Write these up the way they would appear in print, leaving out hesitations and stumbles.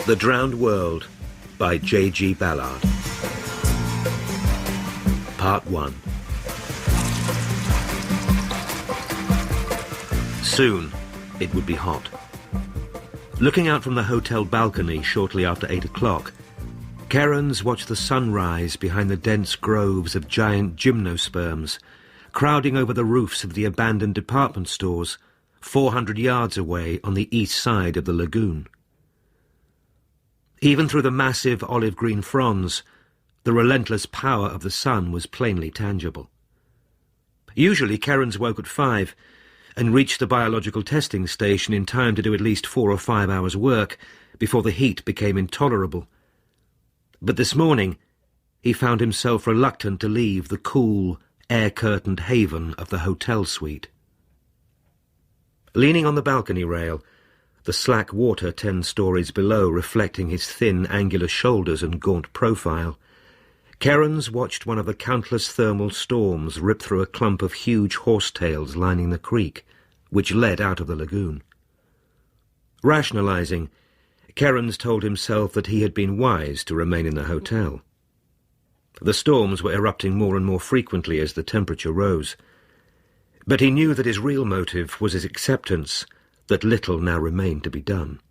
The Drowned World by JG Ballard. Part 1. Soon it would be hot. Looking out from the hotel balcony shortly after 8 o'clock, Kerens watched the sun rise behind the dense groves of giant gymnosperms, crowding over the roofs of the abandoned department stores 400 yards away on the east side of the lagoon. Even through the massive olive-green fronds, the relentless power of the sun was plainly tangible. Usually Kerens woke at 5 and reached the biological testing station in time to do at least 4 or 5 hours' work before the heat became intolerable. But this morning he found himself reluctant to leave the cool, air-curtained haven of the hotel suite. Leaning on the balcony rail, the slack water 10 stories below reflecting his thin, angular shoulders and gaunt profile, Kerens watched one of the countless thermal storms rip through a clump of huge horsetails lining the creek, which led out of the lagoon. Rationalizing, Kerens told himself that he had been wise to remain in the hotel. The storms were erupting more and more frequently as the temperature rose, but he knew that his real motive was his acceptance that little now remained to be done.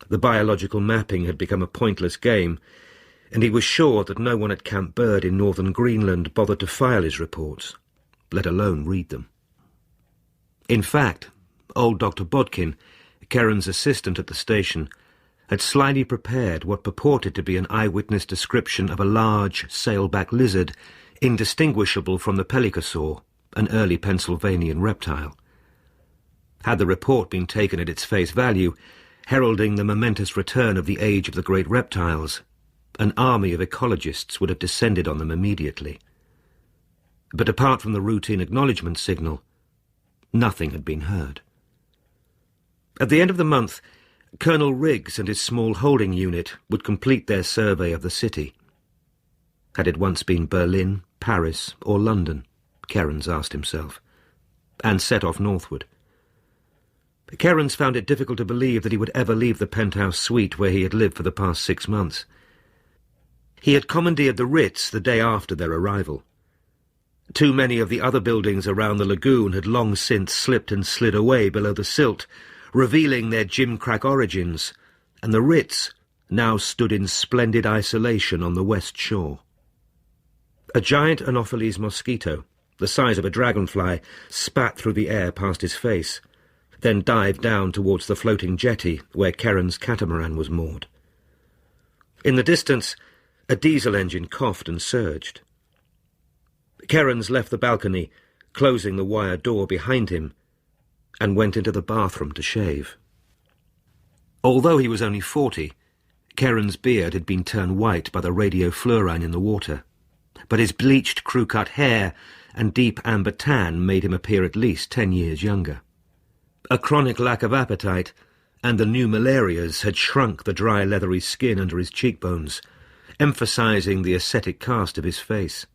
The biological mapping had become a pointless game, and he was sure that no one at Camp Bird in northern Greenland bothered to file his reports, let alone read them. In fact, old Dr. Bodkin, Kerens' assistant at the station, had slyly prepared what purported to be an eyewitness description of a large, sailback lizard indistinguishable from the pelycosaur, an early Pennsylvanian reptile. Had the report been taken at its face value, heralding the momentous return of the age of the great reptiles, an army of ecologists would have descended on them immediately. But apart from the routine acknowledgement signal, nothing had been heard. At the end of the month, Colonel Riggs and his small holding unit would complete their survey of the city. Had it once been Berlin, Paris, or London, Kerens asked himself, and set off northward. Kerens found it difficult to believe that he would ever leave the penthouse suite where he had lived for the past 6 months. He had commandeered the Ritz the day after their arrival. Too many of the other buildings around the lagoon had long since slipped and slid away below the silt, revealing their gimcrack origins, and the Ritz now stood in splendid isolation on the west shore. A giant Anopheles mosquito, the size of a dragonfly, spat through the air past his face, then dived down towards the floating jetty where Kerens' catamaran was moored. In the distance, a diesel engine coughed and surged. Kerens left the balcony, closing the wire door behind him, and went into the bathroom to shave. Although he was only 40, Kerens' beard had been turned white by the radiofluorine in the water, but his bleached crew-cut hair and deep amber tan made him appear at least 10 years younger. A chronic lack of appetite and the new malarias had shrunk the dry leathery skin under his cheekbones, emphasizing the ascetic cast of his face.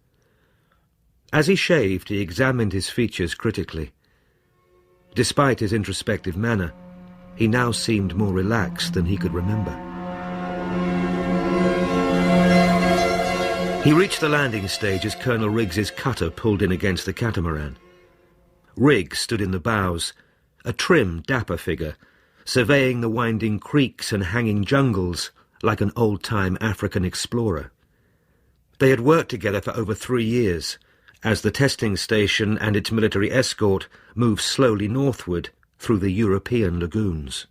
As he shaved, he examined his features critically. Despite his introspective manner, he now seemed more relaxed than he could remember. He reached the landing stage as Colonel Riggs's cutter pulled in against the catamaran. Riggs stood in the bows, a trim, dapper figure, surveying the winding creeks and hanging jungles like an old-time African explorer. They had worked together for over 3 years, as the testing station and its military escort moved slowly northward through the European lagoons.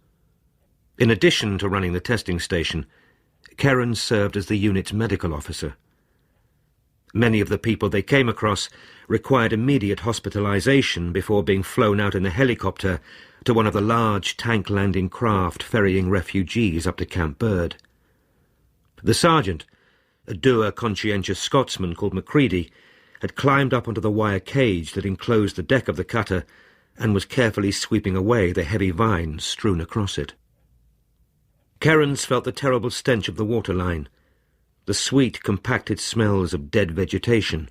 In addition to running the testing station, Kerens served as the unit's medical officer. Many of the people they came across required immediate hospitalization before being flown out in a helicopter to one of the large tank-landing craft ferrying refugees up to Camp Bird. The sergeant, a dour, conscientious Scotsman called Macready, had climbed up onto the wire cage that enclosed the deck of the cutter and was carefully sweeping away the heavy vines strewn across it. Kerens felt the terrible stench of the waterline, the sweet, compacted smells of dead vegetation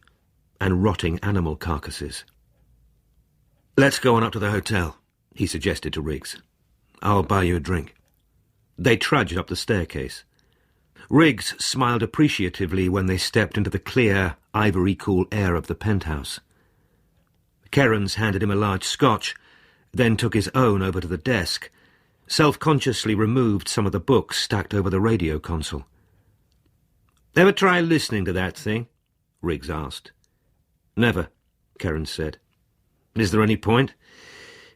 and rotting animal carcasses. "Let's go on up to the hotel," he suggested to Riggs. "I'll buy you a drink." They trudged up the staircase. Riggs smiled appreciatively when they stepped into the clear, ivory-cool air of the penthouse. Kerrans handed him a large scotch, then took his own over to the desk, self-consciously removed some of the books stacked over the radio console. "Ever try listening to that thing?" Riggs asked. "Never," Kerrans said. "Is there any point?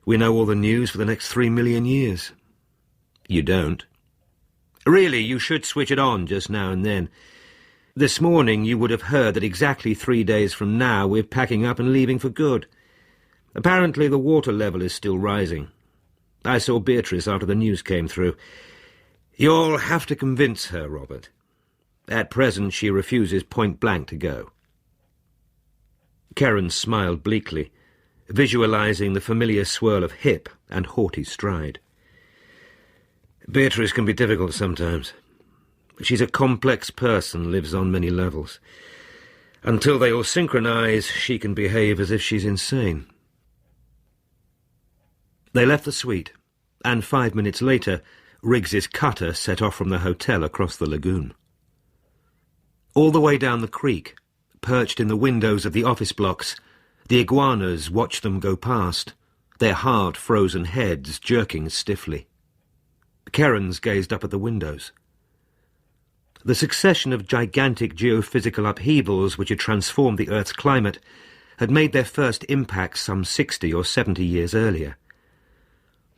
We know all the news for the next 3 million years." "You don't." "Really, you should switch it on just now and then. This morning you would have heard that exactly 3 days from now we're packing up and leaving for good. Apparently the water level is still rising. I saw Beatrice after the news came through. You'll have to convince her, Robert. At present she refuses point-blank to go." Kerrans smiled bleakly, visualizing the familiar swirl of hip and haughty stride. "Beatrice can be difficult sometimes. She's a complex person, lives on many levels. Until they all synchronize, she can behave as if she's insane." They left the suite, and 5 minutes later, Riggs's cutter set off from the hotel across the lagoon. All the way down the creek, perched in the windows of the office blocks, the iguanas watched them go past, their hard, frozen heads jerking stiffly. Kerrans gazed up at the windows. The succession of gigantic geophysical upheavals which had transformed the Earth's climate had made their first impacts some 60 or 70 years earlier.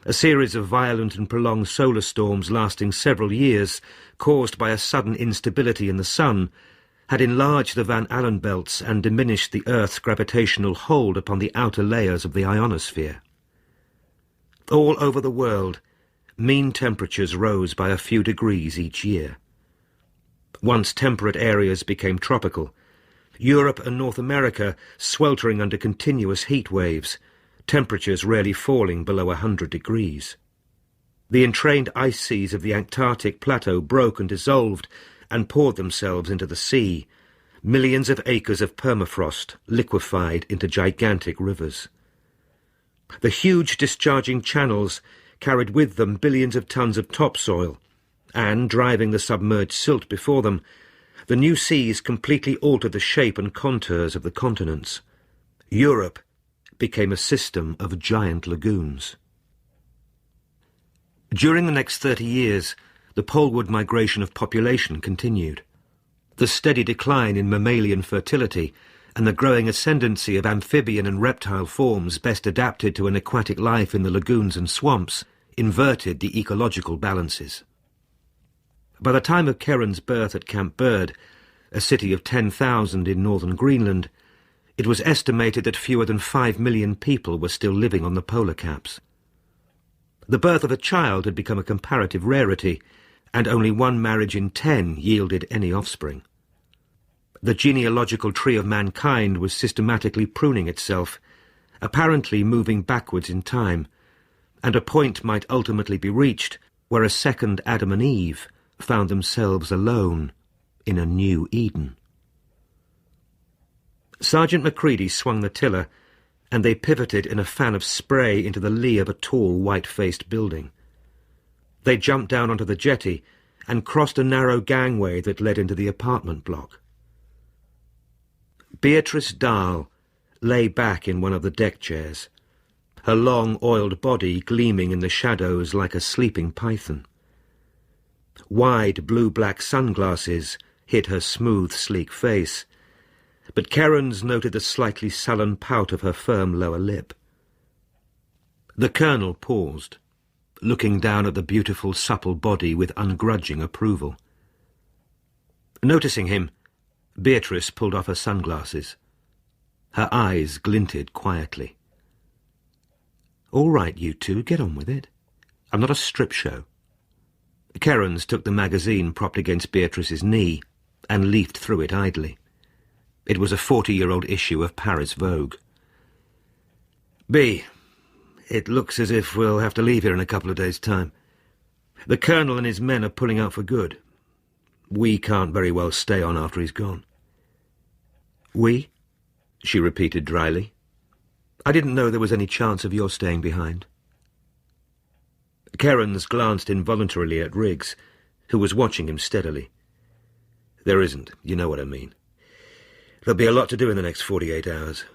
A series of violent and prolonged solar storms lasting several years, caused by a sudden instability in the sun, had enlarged the Van Allen belts and diminished the Earth's gravitational hold upon the outer layers of the ionosphere. All over the world, mean temperatures rose by a few degrees each year. Once temperate areas became tropical, Europe and North America sweltering under continuous heat waves, temperatures rarely falling below 100 degrees. The entrained ice seas of the Antarctic plateau broke and dissolved and poured themselves into the sea. Millions of acres of permafrost liquefied into gigantic rivers. The huge discharging channels carried with them billions of tons of topsoil, and, driving the submerged silt before them, the new seas completely altered the shape and contours of the continents. Europe became a system of giant lagoons. During the next 30 years, the poleward migration of population continued. The steady decline in mammalian fertility and the growing ascendancy of amphibian and reptile forms best adapted to an aquatic life in the lagoons and swamps inverted the ecological balances. By the time of Kerrans' birth at Camp Bird, a city of 10,000 in northern Greenland, it was estimated that fewer than 5 million people were still living on the polar caps. The birth of a child had become a comparative rarity, and only 1 marriage in 10 yielded any offspring. The genealogical tree of mankind was systematically pruning itself, apparently moving backwards in time, and a point might ultimately be reached where a second Adam and Eve found themselves alone in a new Eden. Sergeant Macready swung the tiller, and they pivoted in a fan of spray into the lee of a tall, white-faced building. They jumped down onto the jetty and crossed a narrow gangway that led into the apartment block. Beatrice Dahl lay back in one of the deck chairs, her long, oiled body gleaming in the shadows like a sleeping python. Wide blue-black sunglasses hid her smooth, sleek face, but Kerrans noted the slightly sullen pout of her firm lower lip. The Colonel paused, looking down at the beautiful, supple body with ungrudging approval. Noticing him, Beatrice pulled off her sunglasses. Her eyes glinted quietly. "All right, you two, get on with it. I'm not a strip show." Kerrans took the magazine propped against Beatrice's knee and leafed through it idly. It was a 40-year-old issue of Paris Vogue. "B, it looks as if we'll have to leave here in a couple of days' time. The Colonel and his men are pulling out for good. We can't very well stay on after he's gone." "We?" she repeated dryly. "I didn't know there was any chance of your staying behind." Kerins glanced involuntarily at Riggs, who was watching him steadily. "There isn't. You know what I mean. There'll be a lot to do in the next 48 hours.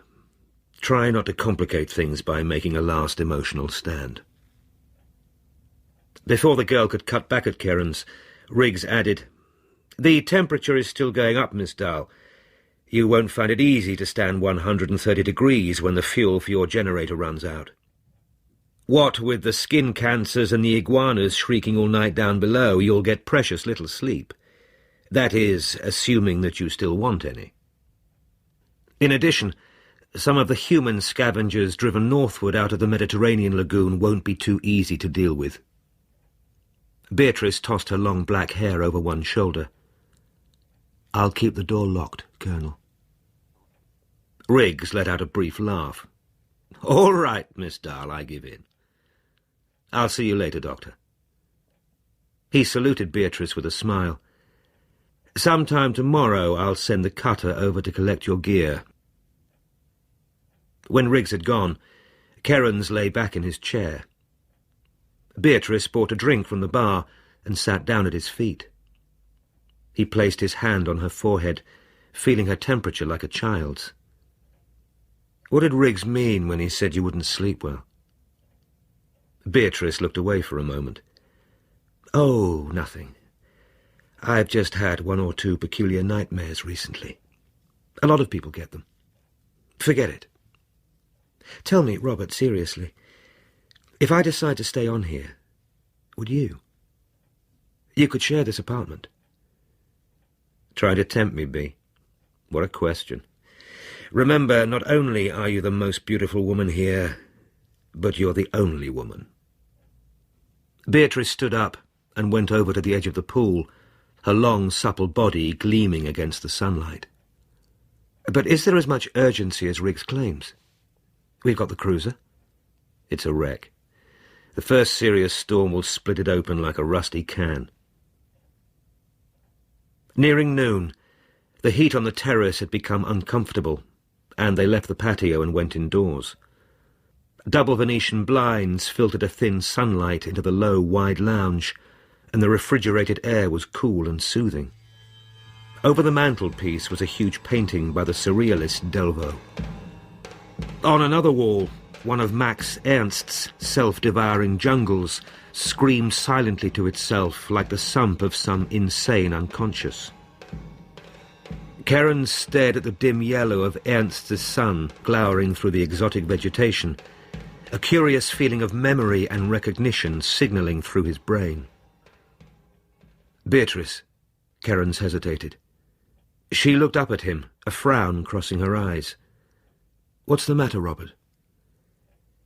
Try not to complicate things by making a last emotional stand." Before the girl could cut back at Kerins, Riggs added, "The temperature is still going up, Miss Dahl. You won't find it easy to stand 130 degrees when the fuel for your generator runs out. What with the skin cancers and the iguanas shrieking all night down below, you'll get precious little sleep. That is, assuming that you still want any. In addition, some of the human scavengers driven northward out of the Mediterranean lagoon won't be too easy to deal with." Beatrice tossed her long black hair over one shoulder. "I'll keep the door locked, Colonel." Riggs let out a brief laugh. "All right, Miss Dahl, I give in. I'll see you later, Doctor." He saluted Beatrice with a smile. "Sometime tomorrow I'll send the cutter over to collect your gear." When Riggs had gone, Kerins lay back in his chair. Beatrice bought a drink from the bar and sat down at his feet. He placed his hand on her forehead, feeling her temperature like a child's. What did Riggs mean when he said you wouldn't sleep well? Beatrice looked away for a moment. "Oh, nothing. I've just had one or two peculiar nightmares recently. A lot of people get them. Forget it. Tell me, Robert, seriously, if I decide to stay on here, would you? You could share this apartment." "Try to tempt me, Bee. What a question. Remember, not only are you the most beautiful woman here, but you're the only woman." Beatrice stood up and went over to the edge of the pool, her long, supple body gleaming against the sunlight. "But is there as much urgency as Riggs claims? We've got the cruiser." "It's a wreck. The first serious storm will split it open like a rusty can." Nearing noon, the heat on the terrace had become uncomfortable, and they left the patio and went indoors. Double Venetian blinds filtered a thin sunlight into the low, wide lounge, and the refrigerated air was cool and soothing. Over the mantelpiece was a huge painting by the surrealist Delvaux. On another wall, one of Max Ernst's self-devouring jungles screamed silently to itself like the sump of some insane unconscious. Kerins stared at the dim yellow of Ernst's sun glowering through the exotic vegetation, a curious feeling of memory and recognition signalling through his brain. "Beatrice," Kerins hesitated. She looked up at him, a frown crossing her eyes. "What's the matter, Robert?"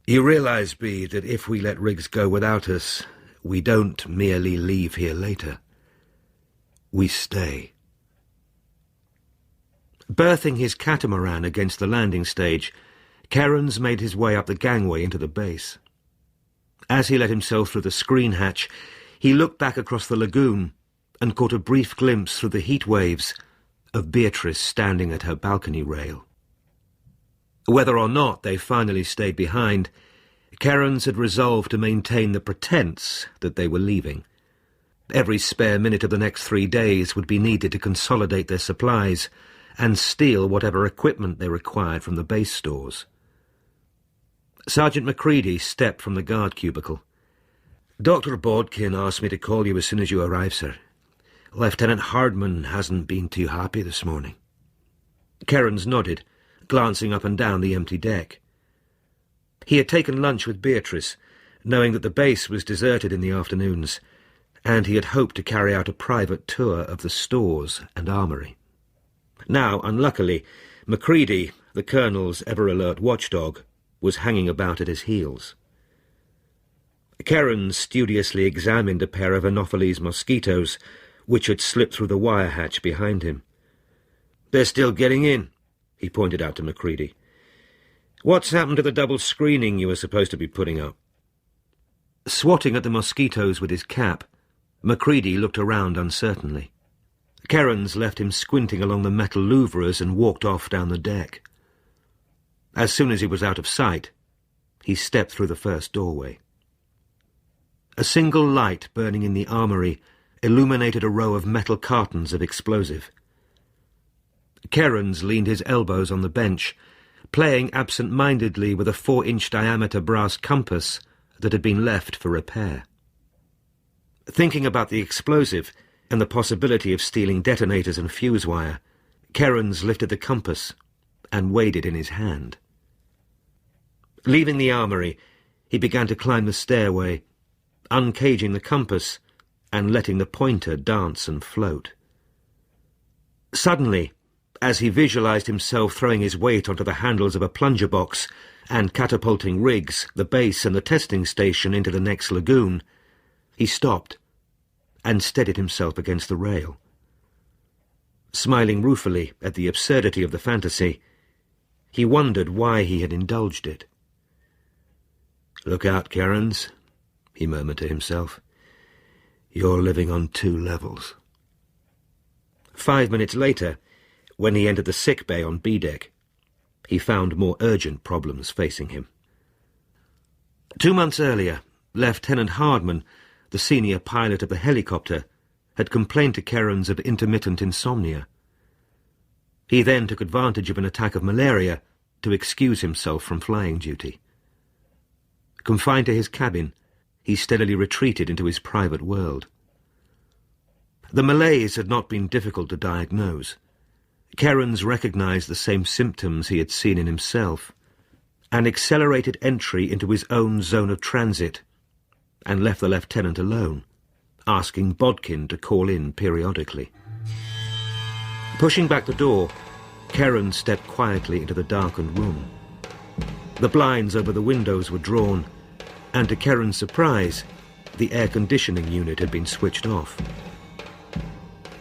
"You realize, Bee, that if we let Riggs go without us, we don't merely leave here later. We stay." Berthing his catamaran against the landing stage, Kerins made his way up the gangway into the base. As he let himself through the screen hatch, he looked back across the lagoon and caught a brief glimpse through the heat waves of Beatrice standing at her balcony rail. Whether or not they finally stayed behind, Kerins had resolved to maintain the pretense that they were leaving. Every spare minute of the next 3 days would be needed to consolidate their supplies and steal whatever equipment they required from the base stores. Sergeant Macready stepped from the guard cubicle. "Dr. Bodkin asked me to call you as soon as you arrive, sir. Lieutenant Hardman hasn't been too happy this morning." Kerins nodded, glancing up and down the empty deck. He had taken lunch with Beatrice, knowing that the base was deserted in the afternoons, and he had hoped to carry out a private tour of the stores and armoury. Now, unluckily, Macready, the Colonel's ever-alert watchdog, was hanging about at his heels. Kerins studiously examined a pair of Anopheles mosquitoes, which had slipped through the wire hatch behind him. "They're still getting in," he pointed out to Macready. "What's happened to the double screening you were supposed to be putting up?" Swatting at the mosquitoes with his cap, Macready looked around uncertainly. Kerins left him squinting along the metal louvres and walked off down the deck. As soon as he was out of sight, he stepped through the first doorway. A single light burning in the armoury illuminated a row of metal cartons of explosive. Kerens leaned his elbows on the bench, playing absent-mindedly with a 4-inch diameter brass compass that had been left for repair. Thinking about the explosive and the possibility of stealing detonators and fuse wire, Kerens lifted the compass and weighed it in his hand. Leaving the armoury, he began to climb the stairway, uncaging the compass and letting the pointer dance and float. Suddenly, as he visualized himself throwing his weight onto the handles of a plunger box and catapulting Riggs, the base and the testing station into the next lagoon, he stopped and steadied himself against the rail. Smiling ruefully at the absurdity of the fantasy, he wondered why he had indulged it. "Look out, Kerens," he murmured to himself. "You're living on 2 levels." 5 minutes later, when he entered the sick bay on B-deck, he found more urgent problems facing him. 2 months earlier, Lieutenant Hardman, the senior pilot of the helicopter, had complained to Kerens of intermittent insomnia. He then took advantage of an attack of malaria to excuse himself from flying duty. Confined to his cabin, he steadily retreated into his private world. The malaise had not been difficult to diagnose. Kerens recognized the same symptoms he had seen in himself, an accelerated entry into his own zone of transit, and left the lieutenant alone, asking Bodkin to call in periodically. Pushing back the door, Kerens stepped quietly into the darkened room. The blinds over the windows were drawn, and to Kerens' surprise, the air conditioning unit had been switched off.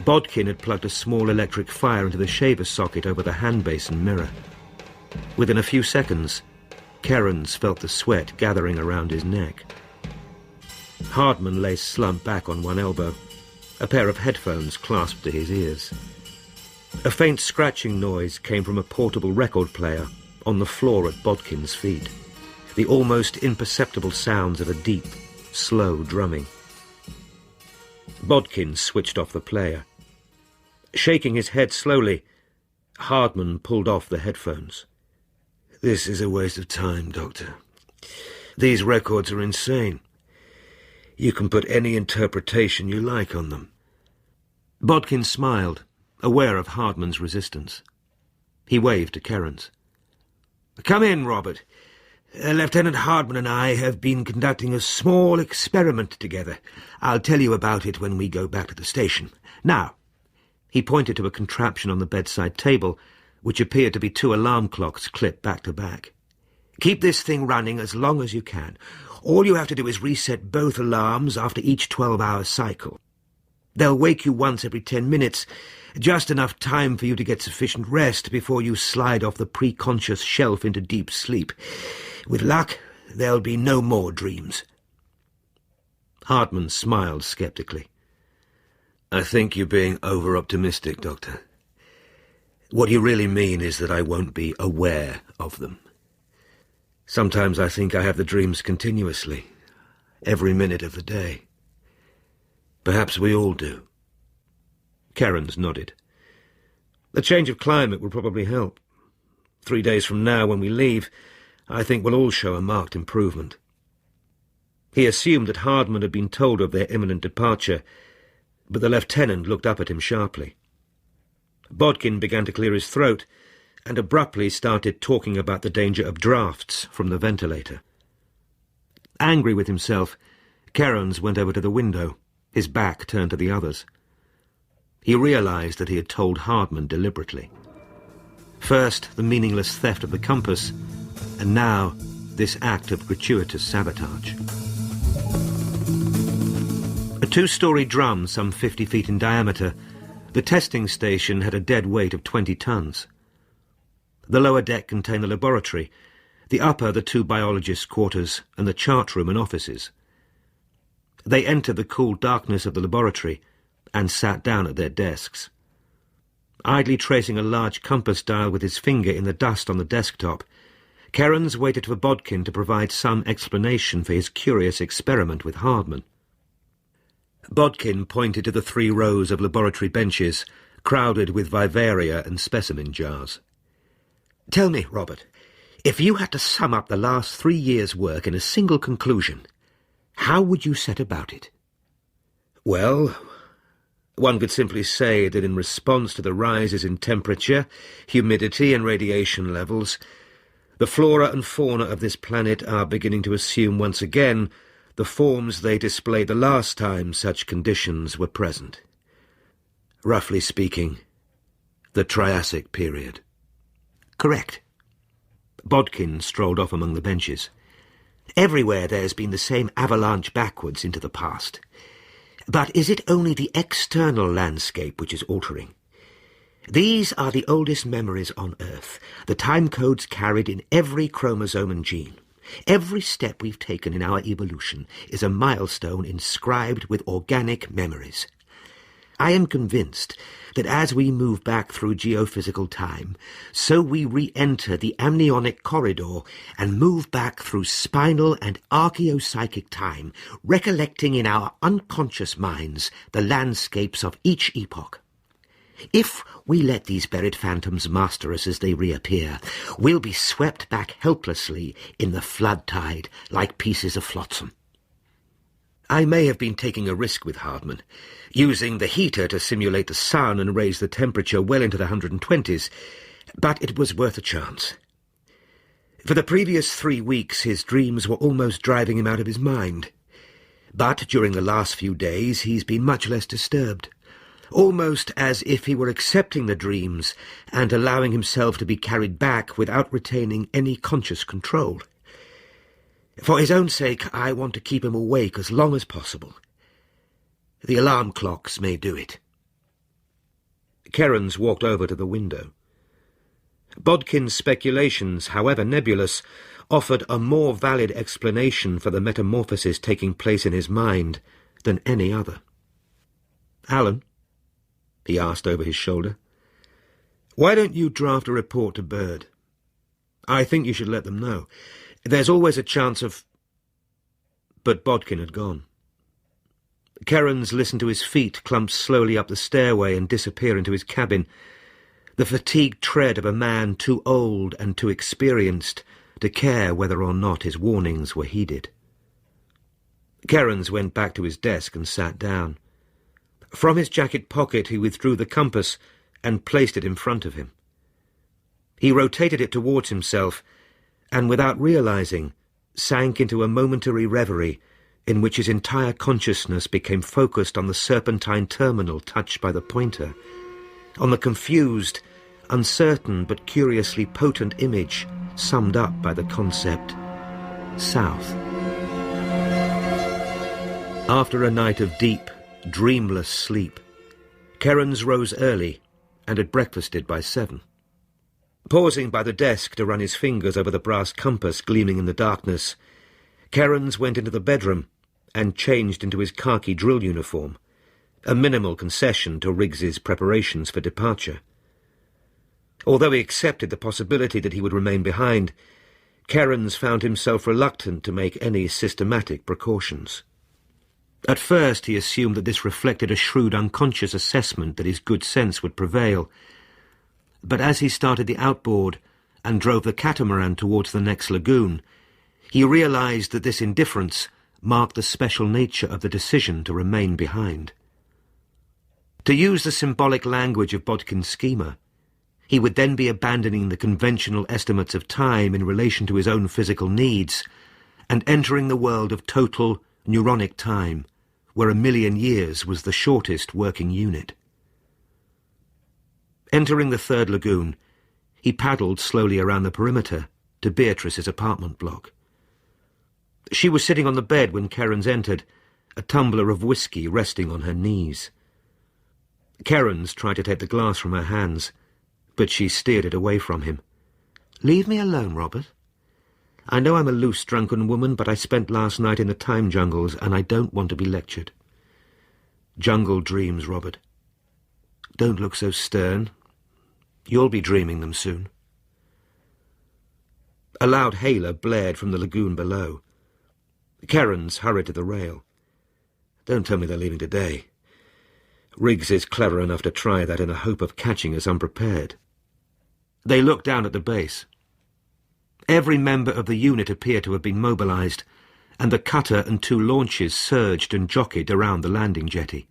Bodkin had plugged a small electric fire into the shaver socket over the hand basin mirror. Within a few seconds, Kerens felt the sweat gathering around his neck. Hardman lay slumped back on one elbow, a pair of headphones clasped to his ears. A faint scratching noise came from a portable record player on the floor at Bodkin's feet, the almost imperceptible sounds of a deep, slow drumming. Bodkin switched off the player. Shaking his head slowly, Hardman pulled off the headphones. "This is a waste of time, Doctor. These records are insane. You can put any interpretation you like on them." Bodkin smiled, aware of Hardman's resistance. He waved to Kerens. "Come in, Robert. Lieutenant Hardman and I have been conducting a small experiment together. I'll tell you about it when we go back to the station. Now," he pointed to a contraption on the bedside table, which appeared to be 2 alarm clocks clipped back to back. "Keep this thing running as long as you can. All you have to do is reset both alarms after each 12-hour cycle. They'll wake you once every 10 minutes, just enough time for you to get sufficient rest before you slide off the preconscious shelf into deep sleep. With luck, there'll be no more dreams." Hardman smiled skeptically. "I think you're being over-optimistic, Doctor. What you really mean is that I won't be aware of them. Sometimes I think I have the dreams continuously, every minute of the day. Perhaps we all do." Kerens nodded. "A change of climate will probably help. 3 days from now, when we leave, I think we'll all show a marked improvement." He assumed that Hardman had been told of their imminent departure, but the lieutenant looked up at him sharply. Bodkin began to clear his throat and abruptly started talking about the danger of drafts from the ventilator. Angry with himself, Kerens went over to the window, his back turned to the others. He realized that he had told Hardman deliberately. First, the meaningless theft of the compass, and now this act of gratuitous sabotage. A 2-story drum some 50 feet in diameter, the testing station had a dead weight of 20 tons. The lower deck contained the laboratory, the upper the 2 biologists' quarters, and the chart room and offices. They entered the cool darkness of the laboratory and sat down at their desks. Idly tracing a large compass dial with his finger in the dust on the desktop, Kerens waited for Bodkin to provide some explanation for his curious experiment with Hardman. Bodkin pointed to the 3 rows of laboratory benches, crowded with vivaria and specimen jars. "Tell me, Robert, if you had to sum up the last 3 years' work in a single conclusion, how would you set about it?" "Well, one could simply say that in response to the rises in temperature, humidity and radiation levels, the flora and fauna of this planet are beginning to assume once again the forms they displayed the last time such conditions were present. Roughly speaking, the Triassic period." "Correct." Bodkin strolled off among the benches. "Everywhere there's been the same avalanche backwards into the past. But is it only the external landscape which is altering? These are the oldest memories on Earth, the time codes carried in every chromosome and gene. Every step we've taken in our evolution is a milestone inscribed with organic memories. I am convinced that as we move back through geophysical time, so we re-enter the amniotic corridor and move back through spinal and archaeopsychic time, recollecting in our unconscious minds the landscapes of each epoch. If we let these buried phantoms master us as they reappear, we'll be swept back helplessly in the flood tide like pieces of flotsam. I may have been taking a risk with Hardman, using the heater to simulate the sun and raise the temperature well into the 120s, but it was worth a chance. For the previous 3 weeks his dreams were almost driving him out of his mind. But during the last few days he's been much less disturbed, almost as if he were accepting the dreams and allowing himself to be carried back without retaining any conscious control. For his own sake, I want to keep him awake as long as possible. The alarm clocks may do it." Kerens walked over to the window. Bodkin's speculations, however nebulous, offered a more valid explanation for the metamorphosis taking place in his mind than any other. "Alan," he asked over his shoulder, "why don't you draft a report to Bird? I think you should let them know. There's always a chance of—" But Bodkin had gone. Kerens listened to his feet clump slowly up the stairway and disappear into his cabin, the fatigued tread of a man too old and too experienced to care whether or not his warnings were heeded. Kerens went back to his desk and sat down. From his jacket pocket he withdrew the compass and placed it in front of him. He rotated it towards himself and, without realizing, sank into a momentary reverie in which his entire consciousness became focused on the serpentine terminal touched by the pointer, on the confused, uncertain but curiously potent image summed up by the concept South. After a night of deep, dreamless sleep, Kerens rose early and had breakfasted by 7. Pausing by the desk to run his fingers over the brass compass gleaming in the darkness, Kerens went into the bedroom and changed into his khaki drill uniform, a minimal concession to Riggs's preparations for departure. Although he accepted the possibility that he would remain behind, Kerens found himself reluctant to make any systematic precautions. At first he assumed that this reflected a shrewd unconscious assessment that his good sense would prevail, but as he started the outboard and drove the catamaran towards the next lagoon, he realized that this indifference marked the special nature of the decision to remain behind. To use the symbolic language of Bodkin's schema, he would then be abandoning the conventional estimates of time in relation to his own physical needs and entering the world of total neuronic time, where 1,000,000 years was the shortest working unit. Entering the third lagoon, he paddled slowly around the perimeter to Beatrice's apartment block. She was sitting on the bed when Kerens entered, a tumbler of whiskey resting on her knees. Kerens tried to take the glass from her hands, but she steered it away from him. "Leave me alone, Robert. I know I'm a loose, drunken woman, but I spent last night in the time jungles, and I don't want to be lectured." "Jungle dreams, Robert. Don't look so stern. You'll be dreaming them soon." A loud hailer blared from the lagoon below. Cairns hurried to the rail. "Don't tell me they're leaving today. Riggs is clever enough to try that in the hope of catching us unprepared." They looked down at the base. Every member of the unit appeared to have been mobilised, and the cutter and 2 launches surged and jockeyed around the landing jetty.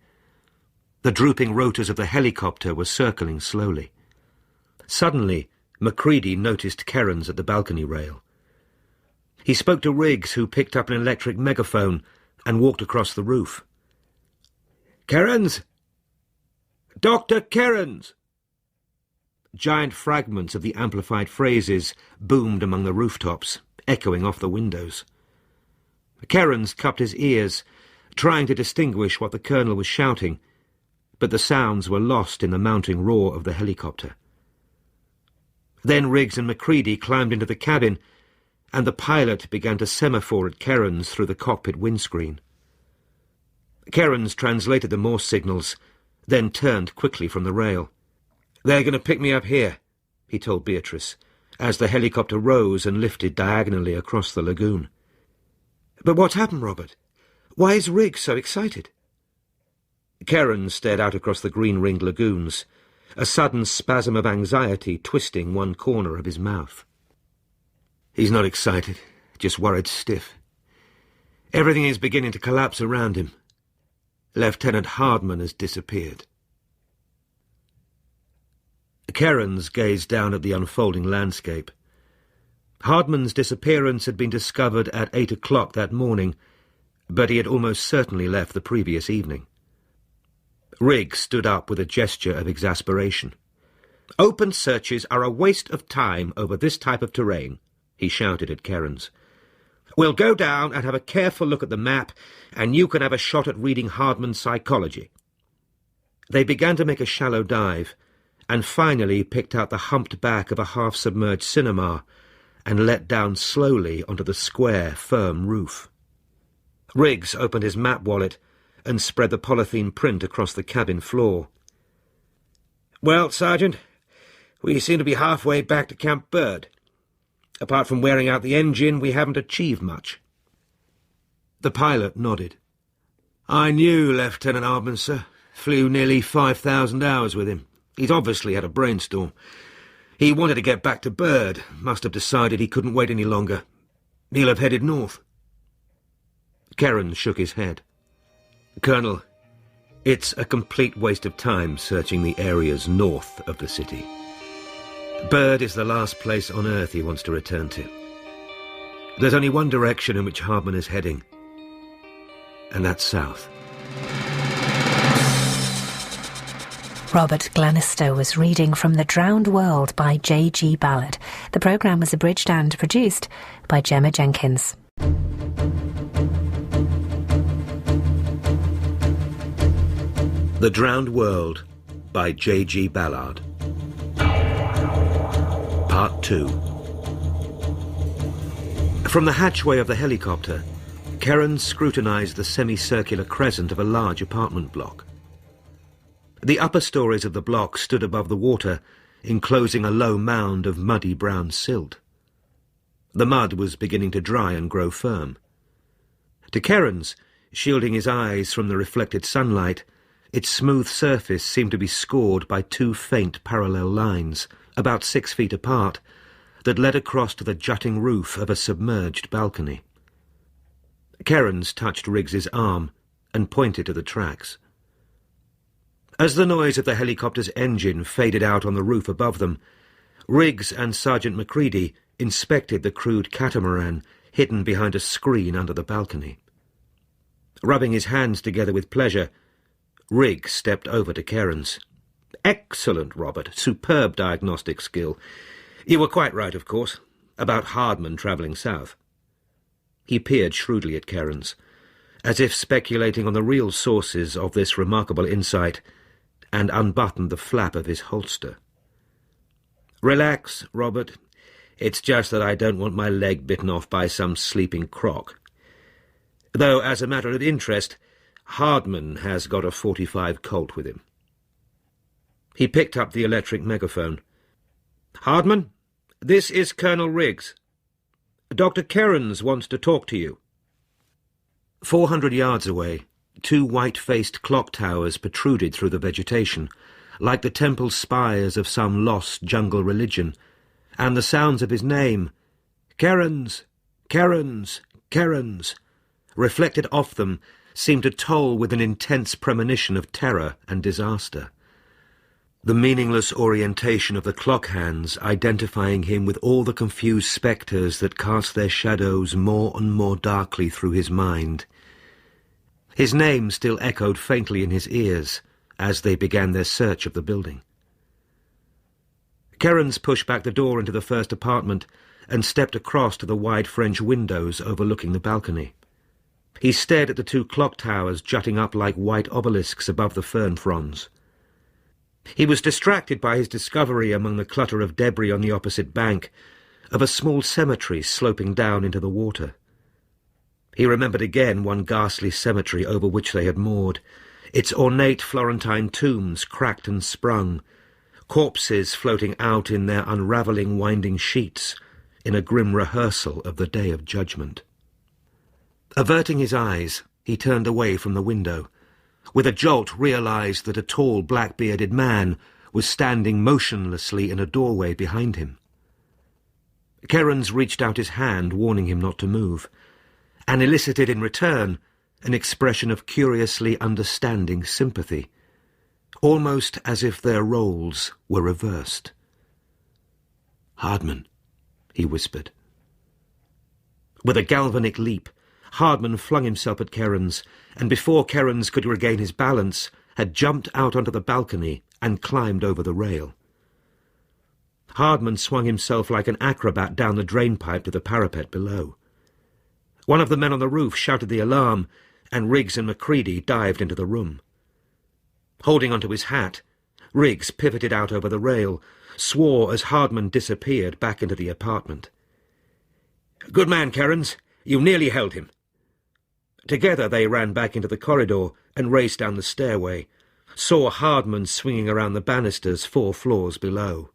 The drooping rotors of the helicopter were circling slowly. Suddenly, Macready noticed Cairns at the balcony rail. He spoke to Riggs, who picked up an electric megaphone and walked across the roof. "Cairns! Dr. Cairns!" Giant fragments of the amplified phrases boomed among the rooftops, echoing off the windows. Cairns cupped his ears, trying to distinguish what the colonel was shouting, but the sounds were lost in the mounting roar of the helicopter. Then Riggs and Macready climbed into the cabin, and the pilot began to semaphore at Cairns through the cockpit windscreen. Cairns translated the Morse signals, then turned quickly from the rail. "They're going to pick me up here," he told Beatrice, as the helicopter rose and lifted diagonally across the lagoon. "But what's happened, Robert? Why is Riggs so excited?" Cairns stared out across the green-ringed lagoons, a sudden spasm of anxiety twisting one corner of his mouth. "He's not excited, just worried stiff. Everything is beginning to collapse around him. Lieutenant Hardman has disappeared." Cairns gazed down at the unfolding landscape. Hardman's disappearance had been discovered at 8 o'clock that morning, but he had almost certainly left the previous evening. Riggs stood up with a gesture of exasperation. "Open searches are a waste of time over this type of terrain," he shouted at Cairns. "We'll go down and have a careful look at the map, and you can have a shot at reading Hardman's psychology." They began to make a shallow dive, and finally picked out the humped back of a half-submerged cinema and let down slowly onto the square, firm roof. Riggs opened his map wallet and spread the polythene print across the cabin floor. "Well, Sergeant, we seem to be halfway back to Camp Bird. Apart from wearing out the engine, we haven't achieved much." The pilot nodded. "I knew Lieutenant Hardman, sir. Flew nearly 5,000 hours with him. He's obviously had a brainstorm. He wanted to get back to Bird. Must have decided he couldn't wait any longer. He'll have headed north." Cairns shook his head. "Colonel, it's a complete waste of time searching the areas north of the city. Bird is the last place on Earth he wants to return to. There's only one direction in which Hardman is heading, and that's south." Robert Glenister was reading from The Drowned World by JG Ballard. The programme was abridged and produced by Gemma Jenkins. The Drowned World by JG Ballard. Part 2. From the hatchway of the helicopter, Cairns scrutinised the semicircular crescent of a large apartment block. The upper stories of the block stood above the water, enclosing a low mound of muddy brown silt. The mud was beginning to dry and grow firm. To Cairns, shielding his eyes from the reflected sunlight, its smooth surface seemed to be scored by 2 faint parallel lines, about 6 feet apart, that led across to the jutting roof of a submerged balcony. Cairns touched Riggs's arm and pointed to the tracks. As the noise of the helicopter's engine faded out on the roof above them, Riggs and Sergeant Macready inspected the crude catamaran hidden behind a screen under the balcony. Rubbing his hands together with pleasure, Riggs stepped over to Cairns. "Excellent, Robert. Superb diagnostic skill. You were quite right, of course, about Hardman travelling south." He peered shrewdly at Cairns, as if speculating on the real sources of this remarkable insight, and unbuttoned the flap of his holster. "Relax, Robert. It's just that I don't want my leg bitten off by some sleeping croc. Though, as a matter of interest, Hardman has got a .45 Colt with him." He picked up the electric megaphone. "Hardman, this is Colonel Riggs. Dr. Kerens wants to talk to you." 400 yards away, two white-faced clock towers protruded through the vegetation, like the temple spires of some lost jungle religion, and the sounds of his name, "Kerens, Kerens, Kerens," reflected off them, seemed to toll with an intense premonition of terror and disaster. The meaningless orientation of the clock hands identifying him with all the confused spectres that cast their shadows more and more darkly through his mind. His name still echoed faintly in his ears as they began their search of the building. Kerens pushed back the door into the first apartment and stepped across to the wide French windows overlooking the balcony. He stared at the two clock towers jutting up like white obelisks above the fern fronds. He was distracted by his discovery among the clutter of debris on the opposite bank of a small cemetery sloping down into the water. He remembered again one ghastly cemetery over which they had moored, its ornate Florentine tombs cracked and sprung, corpses floating out in their unravelling winding sheets in a grim rehearsal of the Day of Judgment. Averting his eyes, he turned away from the window. With a jolt realized that a tall black-bearded man was standing motionlessly in a doorway behind him. Kerens reached out his hand, warning him not to move, and elicited in return an expression of curiously understanding sympathy, almost as if their roles were reversed. "Hardman," he whispered. With a galvanic leap, Hardman flung himself at Kerens, and before Kerens could regain his balance, had jumped out onto the balcony and climbed over the rail. Hardman swung himself like an acrobat down the drainpipe to the parapet below. One of the men on the roof shouted the alarm, and Riggs and Macready dived into the room. Holding onto his hat, Riggs pivoted out over the rail, swore as Hardman disappeared back into the apartment. "Good man, Kerens. You nearly held him." Together they ran back into the corridor and raced down the stairway, saw Hardman swinging around the banisters 4 floors below.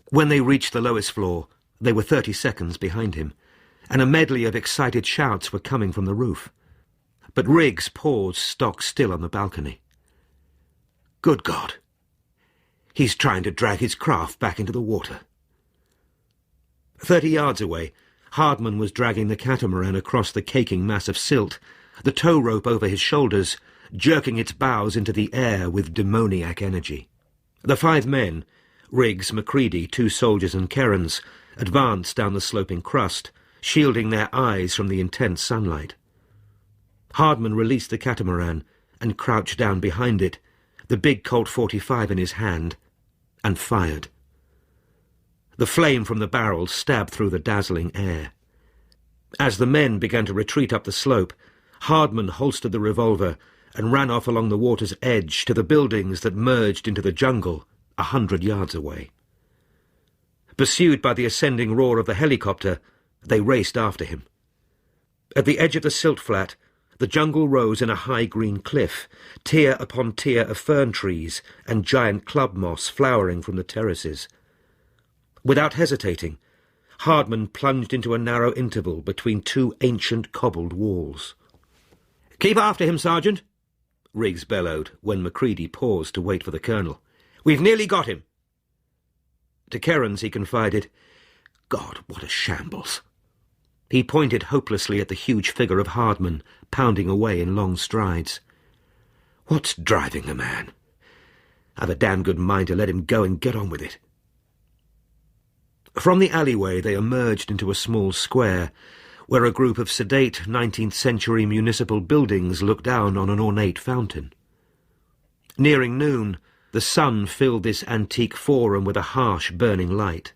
When they reached the lowest floor, they were 30 seconds behind him, and a medley of excited shouts were coming from the roof. But Riggs paused stock still on the balcony. "Good God! He's trying to drag his craft back into the water." 30 yards away, Hardman was dragging the catamaran across the caking mass of silt, the tow rope over his shoulders, jerking its bows into the air with demoniac energy. The 5 men, Riggs, Macready, 2 soldiers and Kerens, advanced down the sloping crust, shielding their eyes from the intense sunlight. Hardman released the catamaran and crouched down behind it, the big Colt 45 in his hand, and fired. The flame from the barrel stabbed through the dazzling air. As the men began to retreat up the slope, Hardman holstered the revolver and ran off along the water's edge to the buildings that merged into the jungle 100 yards away. Pursued by the ascending roar of the helicopter, they raced after him. At the edge of the silt flat, the jungle rose in a high green cliff, tier upon tier of fern trees and giant club moss flowering from the terraces. Without hesitating, Hardman plunged into a narrow interval between 2 ancient cobbled walls. "Keep after him, Sergeant," Riggs bellowed when Macready paused to wait for the colonel. "We've nearly got him." To Kerens he confided, "God, what a shambles." He pointed hopelessly at the huge figure of Hardman, pounding away in long strides. "What's driving the man? I've a damn good mind to let him go and get on with it." From the alleyway they emerged into a small square, where a group of sedate 19th-century municipal buildings looked down on an ornate fountain. Nearing noon, the sun filled this antique forum with a harsh, burning light.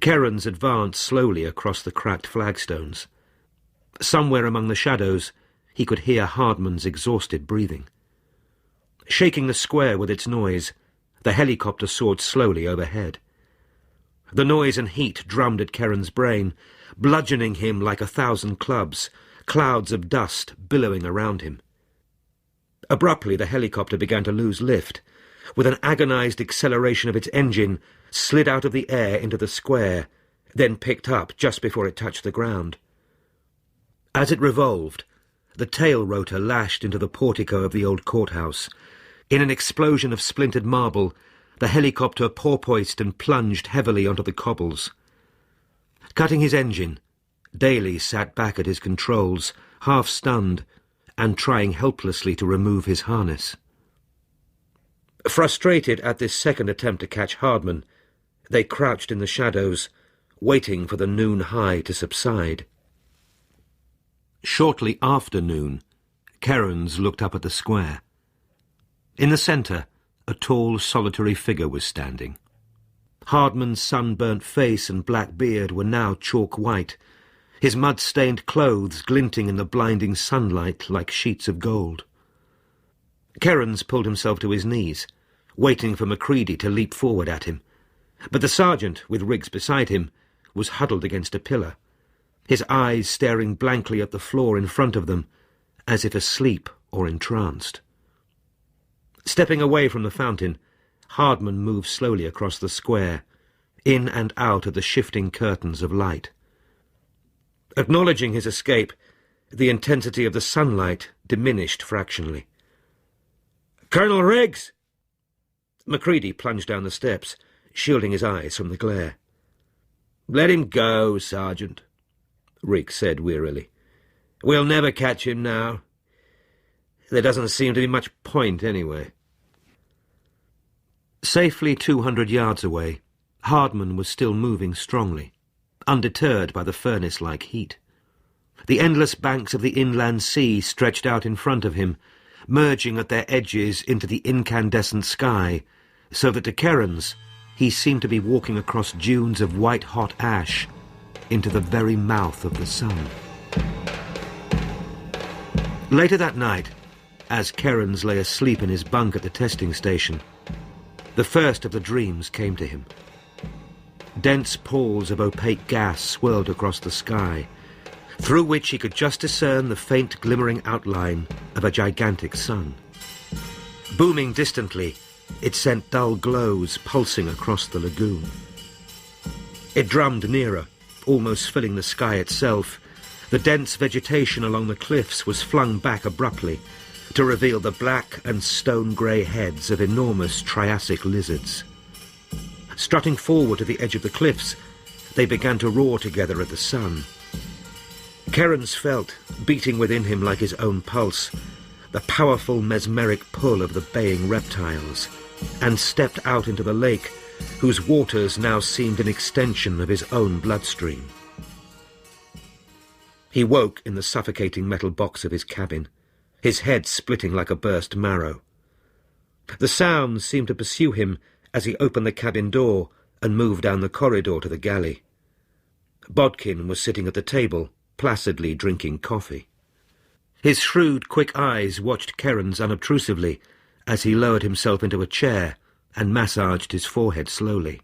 Kerens advanced slowly across the cracked flagstones. Somewhere among the shadows, he could hear Hardman's exhausted breathing. Shaking the square with its noise, the helicopter soared slowly overhead. The noise and heat drummed at Kerens' brain, bludgeoning him like 1,000 clubs, clouds of dust billowing around him. Abruptly the helicopter began to lose lift. With an agonized acceleration of its engine, slid out of the air into the square, then picked up just before it touched the ground. As it revolved, the tail rotor lashed into the portico of the old courthouse. In an explosion of splintered marble, the helicopter porpoised and plunged heavily onto the cobbles. Cutting his engine, Daly sat back at his controls, half stunned, and trying helplessly to remove his harness. Frustrated at this second attempt to catch Hardman, they crouched in the shadows, waiting for the noon high to subside. Shortly after noon, Kerens looked up at the square. In the centre, a tall, solitary figure was standing. Hardman's sunburnt face and black beard were now chalk white, his mud-stained clothes glinting in the blinding sunlight like sheets of gold. Kerens pulled himself to his knees, waiting for Macready to leap forward at him, but the sergeant, with Riggs beside him, was huddled against a pillar, his eyes staring blankly at the floor in front of them, as if asleep or entranced. Stepping away from the fountain, Hardman moved slowly across the square, in and out of the shifting curtains of light. Acknowledging his escape, the intensity of the sunlight diminished fractionally. "Colonel Riggs!" Macready plunged down the steps, shielding his eyes from the glare. "Let him go, Sergeant," Riggs said wearily. "We'll never catch him now. There doesn't seem to be much point anyway." Safely 200 yards away, Hardman was still moving strongly, undeterred by the furnace-like heat. The endless banks of the inland sea stretched out in front of him, merging at their edges into the incandescent sky, so that to Kerens he seemed to be walking across dunes of white-hot ash into the very mouth of the sun. Later that night, as Kerens lay asleep in his bunk at the testing station, the first of the dreams came to him. Dense palls of opaque gas swirled across the sky, through which he could just discern the faint glimmering outline of a gigantic sun. Booming distantly, it sent dull glows pulsing across the lagoon. It drummed nearer, almost filling the sky itself. The dense vegetation along the cliffs was flung back abruptly to reveal the black and stone-grey heads of enormous Triassic lizards. Strutting forward to the edge of the cliffs, they began to roar together at the sun. Kerens felt, beating within him like his own pulse, the powerful mesmeric pull of the baying reptiles, and stepped out into the lake, whose waters now seemed an extension of his own bloodstream. He woke in the suffocating metal box of his cabin, his head splitting like a burst marrow. The sounds seemed to pursue him as he opened the cabin door and moved down the corridor to the galley. Bodkin was sitting at the table, placidly drinking coffee. His shrewd, quick eyes watched Kerens unobtrusively as he lowered himself into a chair and massaged his forehead slowly.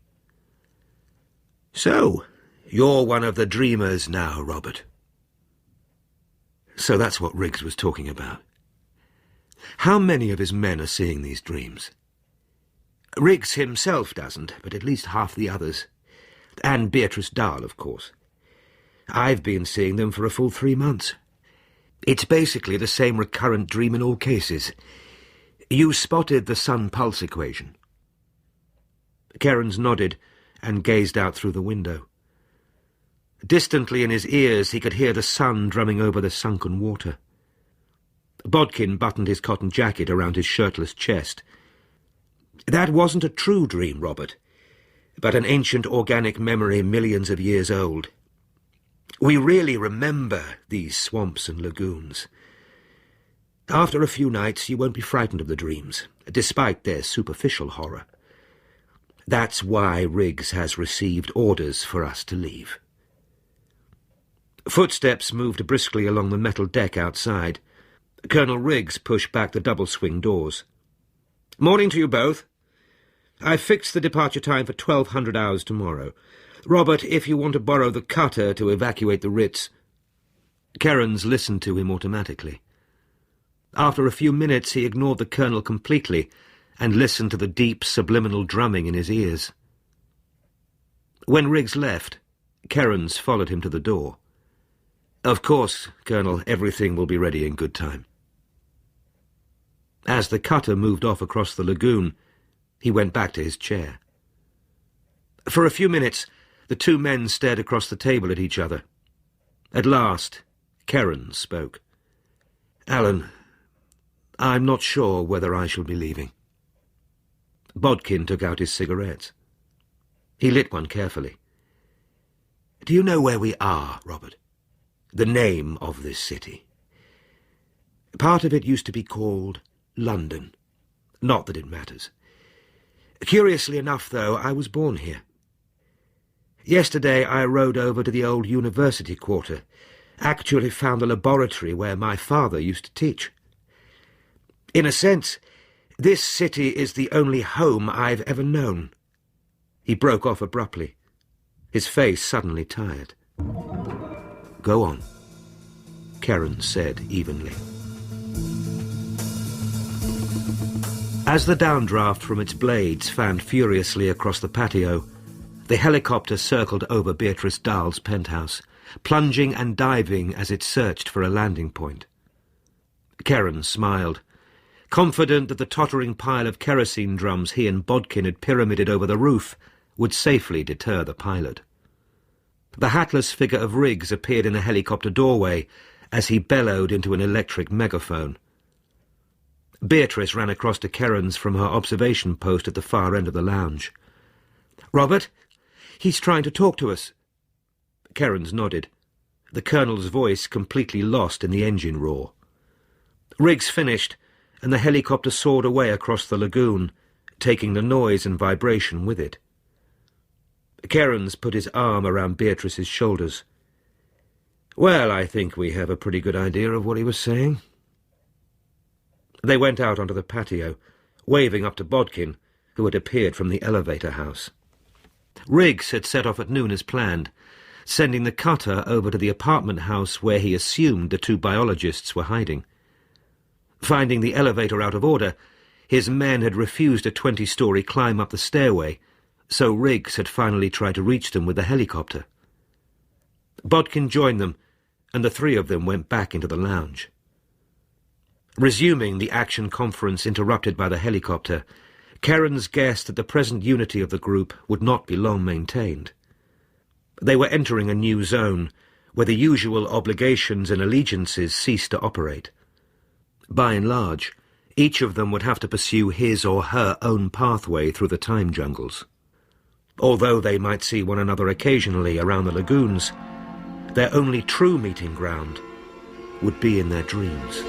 "So, you're one of the dreamers now, Robert." So that's what Riggs was talking about. How many of his men are seeing these dreams? Riggs himself doesn't, but at least half the others. And Beatrice Dahl, of course. I've been seeing them for a full 3 months. It's basically the same recurrent dream in all cases. You spotted the sun-pulse equation. Kerens nodded and gazed out through the window. Distantly in his ears he could hear the sun drumming over the sunken water. Bodkin buttoned his cotton jacket around his shirtless chest. "That wasn't a true dream, Robert, but an ancient organic memory millions of years old. We really remember these swamps and lagoons. After a few nights you won't be frightened of the dreams, despite their superficial horror. That's why Riggs has received orders for us to leave." Footsteps moved briskly along the metal deck outside. Colonel Riggs pushed back the double-swing doors. "Morning to you both. I've fixed the departure time for 1200 hours tomorrow. Robert, if you want to borrow the cutter to evacuate the Ritz—" Kerens listened to him automatically. After a few minutes he ignored the colonel completely and listened to the deep, subliminal drumming in his ears. When Riggs left, Kerens followed him to the door. "Of course, Colonel, everything will be ready in good time." As the cutter moved off across the lagoon, he went back to his chair. For a few minutes, the two men stared across the table at each other. At last, Kerens spoke. "Alan, I'm not sure whether I shall be leaving." Bodkin took out his cigarettes. He lit one carefully. "Do you know where we are, Robert? The name of this city? Part of it used to be called London. Not that it matters. Curiously enough, though, I was born here. Yesterday I rode over to the old university quarter, actually found the laboratory where my father used to teach. In a sense, this city is the only home I've ever known." He broke off abruptly, his face suddenly tired. "Go on," Kerens said evenly. As the downdraft from its blades fanned furiously across the patio, the helicopter circled over Beatrice Dahl's penthouse, plunging and diving as it searched for a landing point. Kerens smiled, confident that the tottering pile of kerosene drums he and Bodkin had pyramided over the roof would safely deter the pilot. The hatless figure of Riggs appeared in the helicopter doorway as he bellowed into an electric megaphone. Beatrice ran across to Kerens from her observation post at the far end of the lounge. "Robert, he's trying to talk to us." Kerens nodded, the Colonel's voice completely lost in the engine roar. Riggs finished, and the helicopter soared away across the lagoon, taking the noise and vibration with it. Kerens put his arm around Beatrice's shoulders. "Well, I think we have a pretty good idea of what he was saying." They went out onto the patio, waving up to Bodkin, who had appeared from the elevator house. Riggs had set off at noon as planned, sending the cutter over to the apartment house where he assumed the two biologists were hiding. Finding the elevator out of order, his men had refused a 20-story climb up the stairway, so Riggs had finally tried to reach them with the helicopter. Bodkin joined them, and the three of them went back into the lounge. Resuming the action conference interrupted by the helicopter, Kerens guessed that the present unity of the group would not be long maintained. They were entering a new zone, where the usual obligations and allegiances ceased to operate. By and large, each of them would have to pursue his or her own pathway through the time jungles. Although they might see one another occasionally around the lagoons, their only true meeting ground would be in their dreams.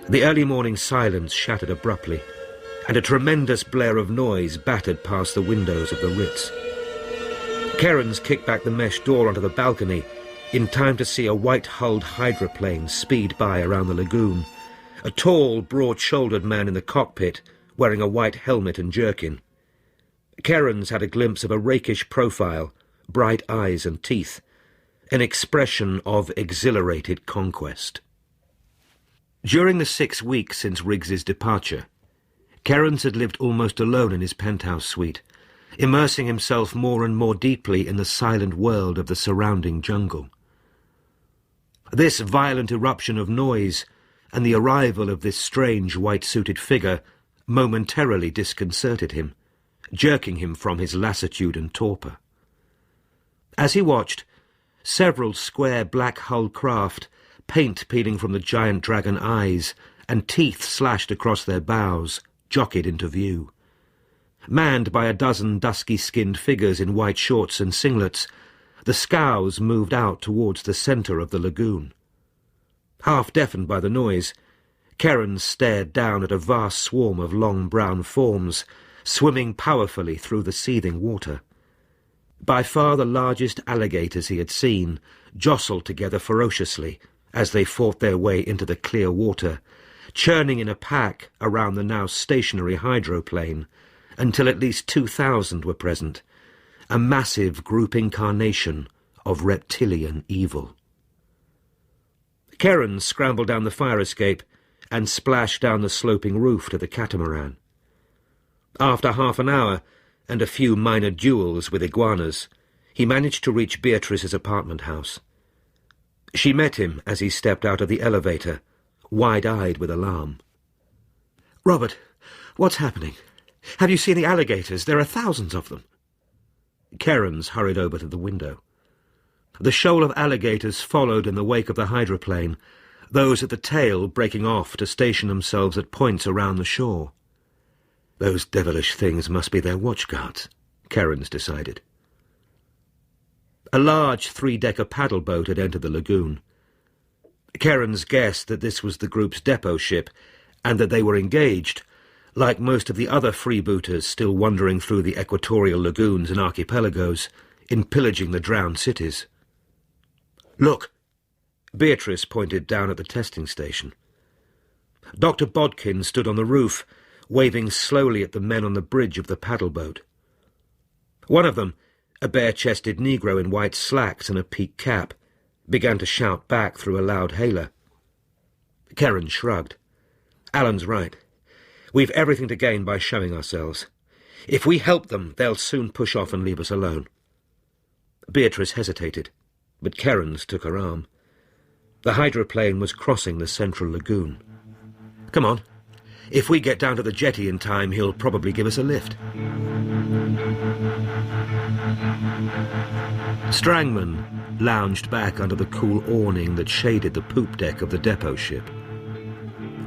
The early morning silence shattered abruptly, and a tremendous blare of noise battered past the windows of the Ritz. Kerens kicked back the mesh door onto the balcony in time to see a white-hulled hydroplane speed by around the lagoon, a tall, broad-shouldered man in the cockpit wearing a white helmet and jerkin. Kerens had a glimpse of a rakish profile, bright eyes and teeth, an expression of exhilarated conquest. During the 6 weeks since Riggs's departure, Kerens had lived almost alone in his penthouse suite, immersing himself more and more deeply in the silent world of the surrounding jungle. This violent eruption of noise and the arrival of this strange white-suited figure momentarily disconcerted him, jerking him from his lassitude and torpor. As he watched, several square black-hulled craft, paint peeling from the giant dragon eyes and teeth slashed across their bows, jockeyed into view. Manned by a dozen dusky-skinned figures in white shorts and singlets, the scows moved out towards the centre of the lagoon. Half deafened by the noise, Kerens stared down at a vast swarm of long brown forms, swimming powerfully through the seething water. By far the largest alligators he had seen jostled together ferociously as they fought their way into the clear water, churning in a pack around the now stationary hydroplane, until at least 2,000 were present, a massive group incarnation of reptilian evil. Kerens scrambled down the fire escape and splashed down the sloping roof to the catamaran. After half an hour and a few minor duels with iguanas, he managed to reach Beatrice's apartment house. She met him as he stepped out of the elevator, wide-eyed with alarm. "Robert, what's happening? Have you seen the alligators? There are thousands of them." Kerens hurried over to the window. The shoal of alligators followed in the wake of the hydroplane, those at the tail breaking off to station themselves at points around the shore. Those devilish things must be their watchguards, Kerens decided. A large three-decker paddle boat had entered the lagoon. Kerens guessed that this was the group's depot ship, and that they were engaged, like most of the other freebooters still wandering through the equatorial lagoons and archipelagos, in pillaging the drowned cities. "Look!" Beatrice pointed down at the testing station. Dr. Bodkin stood on the roof, waving slowly at the men on the bridge of the paddle boat. One of them, a bare-chested Negro in white slacks and a peaked cap, began to shout back through a loud hailer. Kerens shrugged. "Alan's right. We've everything to gain by showing ourselves. If we help them, they'll soon push off and leave us alone." Beatrice hesitated, but Kerens took her arm. The hydroplane was crossing the central lagoon. "Come on. If we get down to the jetty in time, he'll probably give us a lift." Strangman lounged back under the cool awning that shaded the poop deck of the depot ship.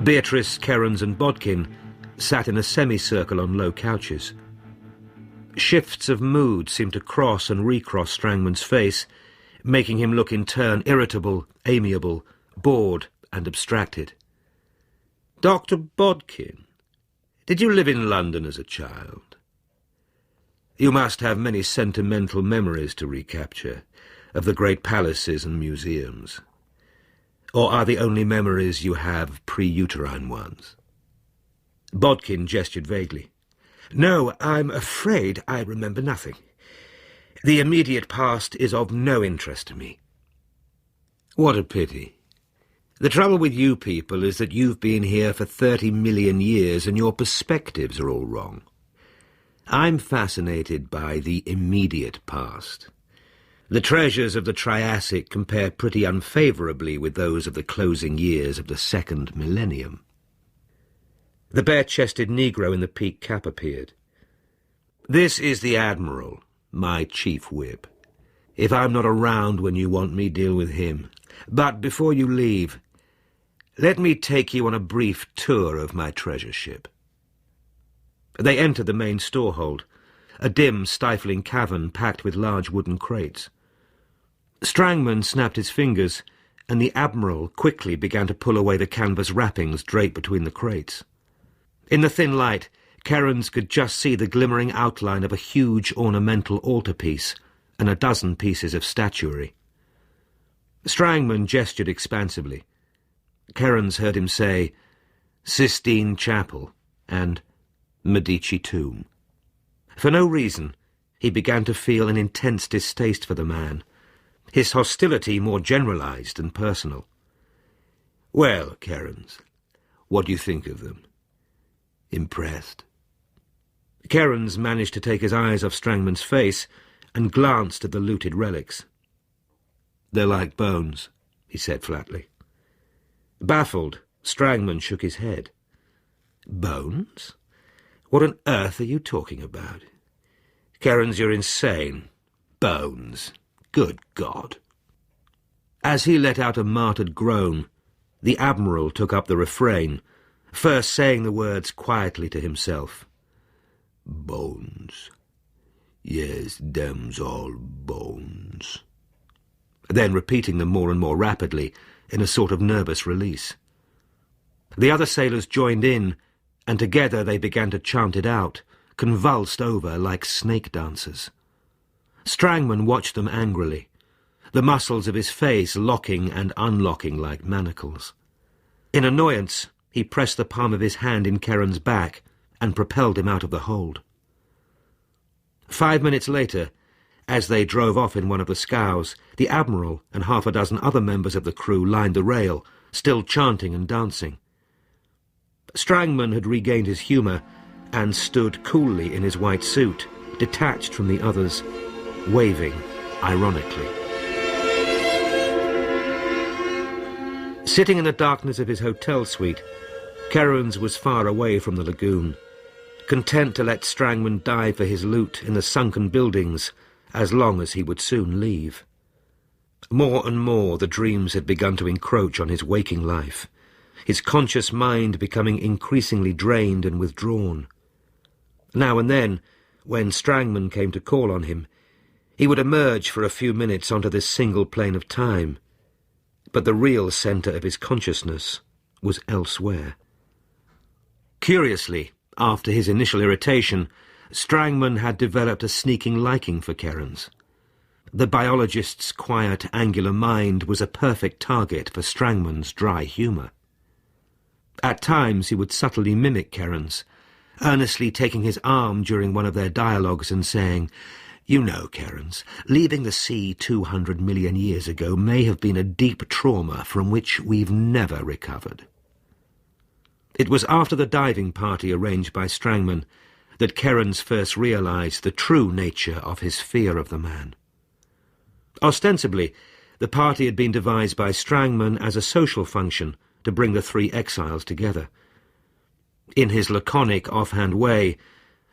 Beatrice, Kerens and Bodkin sat in a semicircle on low couches. Shifts of mood seemed to cross and recross Strangman's face, making him look in turn irritable, amiable, bored and abstracted. "Dr. Bodkin, did you live in London as a child? You must have many sentimental memories to recapture of the great palaces and museums. Or are the only memories you have pre-uterine ones?" Bodkin gestured vaguely. "No, I'm afraid I remember nothing. The immediate past is of no interest to me." "What a pity. The trouble with you people is that you've been here for 30 million years and your perspectives are all wrong. I'm fascinated by the immediate past. The treasures of the Triassic compare pretty unfavourably with those of the closing years of the second millennium." The bare-chested Negro in the peaked cap appeared. "This is the Admiral, my chief whip. If I'm not around when you want me, deal with him. But before you leave, let me take you on a brief tour of my treasure ship." They entered the main storehold, a dim, stifling cavern packed with large wooden crates. Strangman snapped his fingers, and the Admiral quickly began to pull away the canvas wrappings draped between the crates. In the thin light, Kerens could just see the glimmering outline of a huge ornamental altarpiece and a dozen pieces of statuary. Strangman gestured expansively. Kerens heard him say, "Sistine Chapel," and "Medici Tomb." For no reason, he began to feel an intense distaste for the man, his hostility more generalized than personal. "Well, Kerens, what do you think of them? Impressed?" Kerens managed to take his eyes off Strangman's face and glanced at the looted relics. "They're like bones," he said flatly. Baffled, Strangman shook his head. "Bones? What on earth are you talking about? Kerens, you're insane. Bones. Good God." As he let out a martyred groan, the Admiral took up the refrain, first saying the words quietly to himself. "Bones. Yes, them's all bones." Then repeating them more and more rapidly in a sort of nervous release. The other sailors joined in, and together they began to chant it out, convulsed over like snake dancers. Strangman watched them angrily, the muscles of his face locking and unlocking like manacles. In annoyance, he pressed the palm of his hand in Kerens' back and propelled him out of the hold. 5 minutes later, as they drove off in one of the scows, the Admiral and half a dozen other members of the crew lined the rail, still chanting and dancing. Strangman had regained his humour and stood coolly in his white suit, detached from the others, waving ironically. Sitting in the darkness of his hotel suite, Kerrans was far away from the lagoon, content to let Strangman die for his loot in the sunken buildings as long as he would soon leave. More and more the dreams had begun to encroach on his waking life, his conscious mind becoming increasingly drained and withdrawn. Now and then, when Strangman came to call on him, he would emerge for a few minutes onto this single plane of time, but the real centre of his consciousness was elsewhere. Curiously, after his initial irritation, Strangman had developed a sneaking liking for Kerrans. The biologist's quiet, angular mind was a perfect target for Strangman's dry humour. At times he would subtly mimic Kerrans, earnestly taking his arm during one of their dialogues and saying, "You know, Kerrans, leaving the sea 200 million years ago may have been a deep trauma from which we've never recovered." It was after the diving party arranged by Strangman that Kerrans first realised the true nature of his fear of the man. Ostensibly, the party had been devised by Strangman as a social function to bring the three exiles together. In his laconic, offhand way,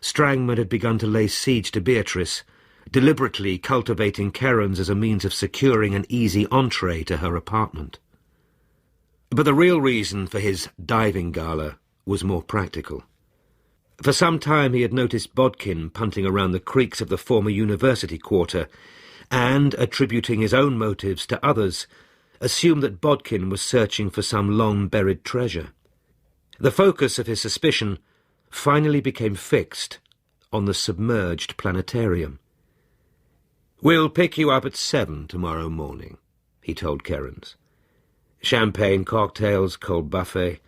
Strangman had begun to lay siege to Beatrice, deliberately cultivating Kerrans as a means of securing an easy entree to her apartment. But the real reason for his diving gala was more practical. For some time he had noticed Bodkin punting around the creeks of the former university quarter, and, attributing his own motives to others, assumed that Bodkin was searching for some long-buried treasure. The focus of his suspicion finally became fixed on the submerged planetarium. "We'll pick you up at 7 tomorrow morning," he told Kerrans. "Champagne cocktails, cold buffet.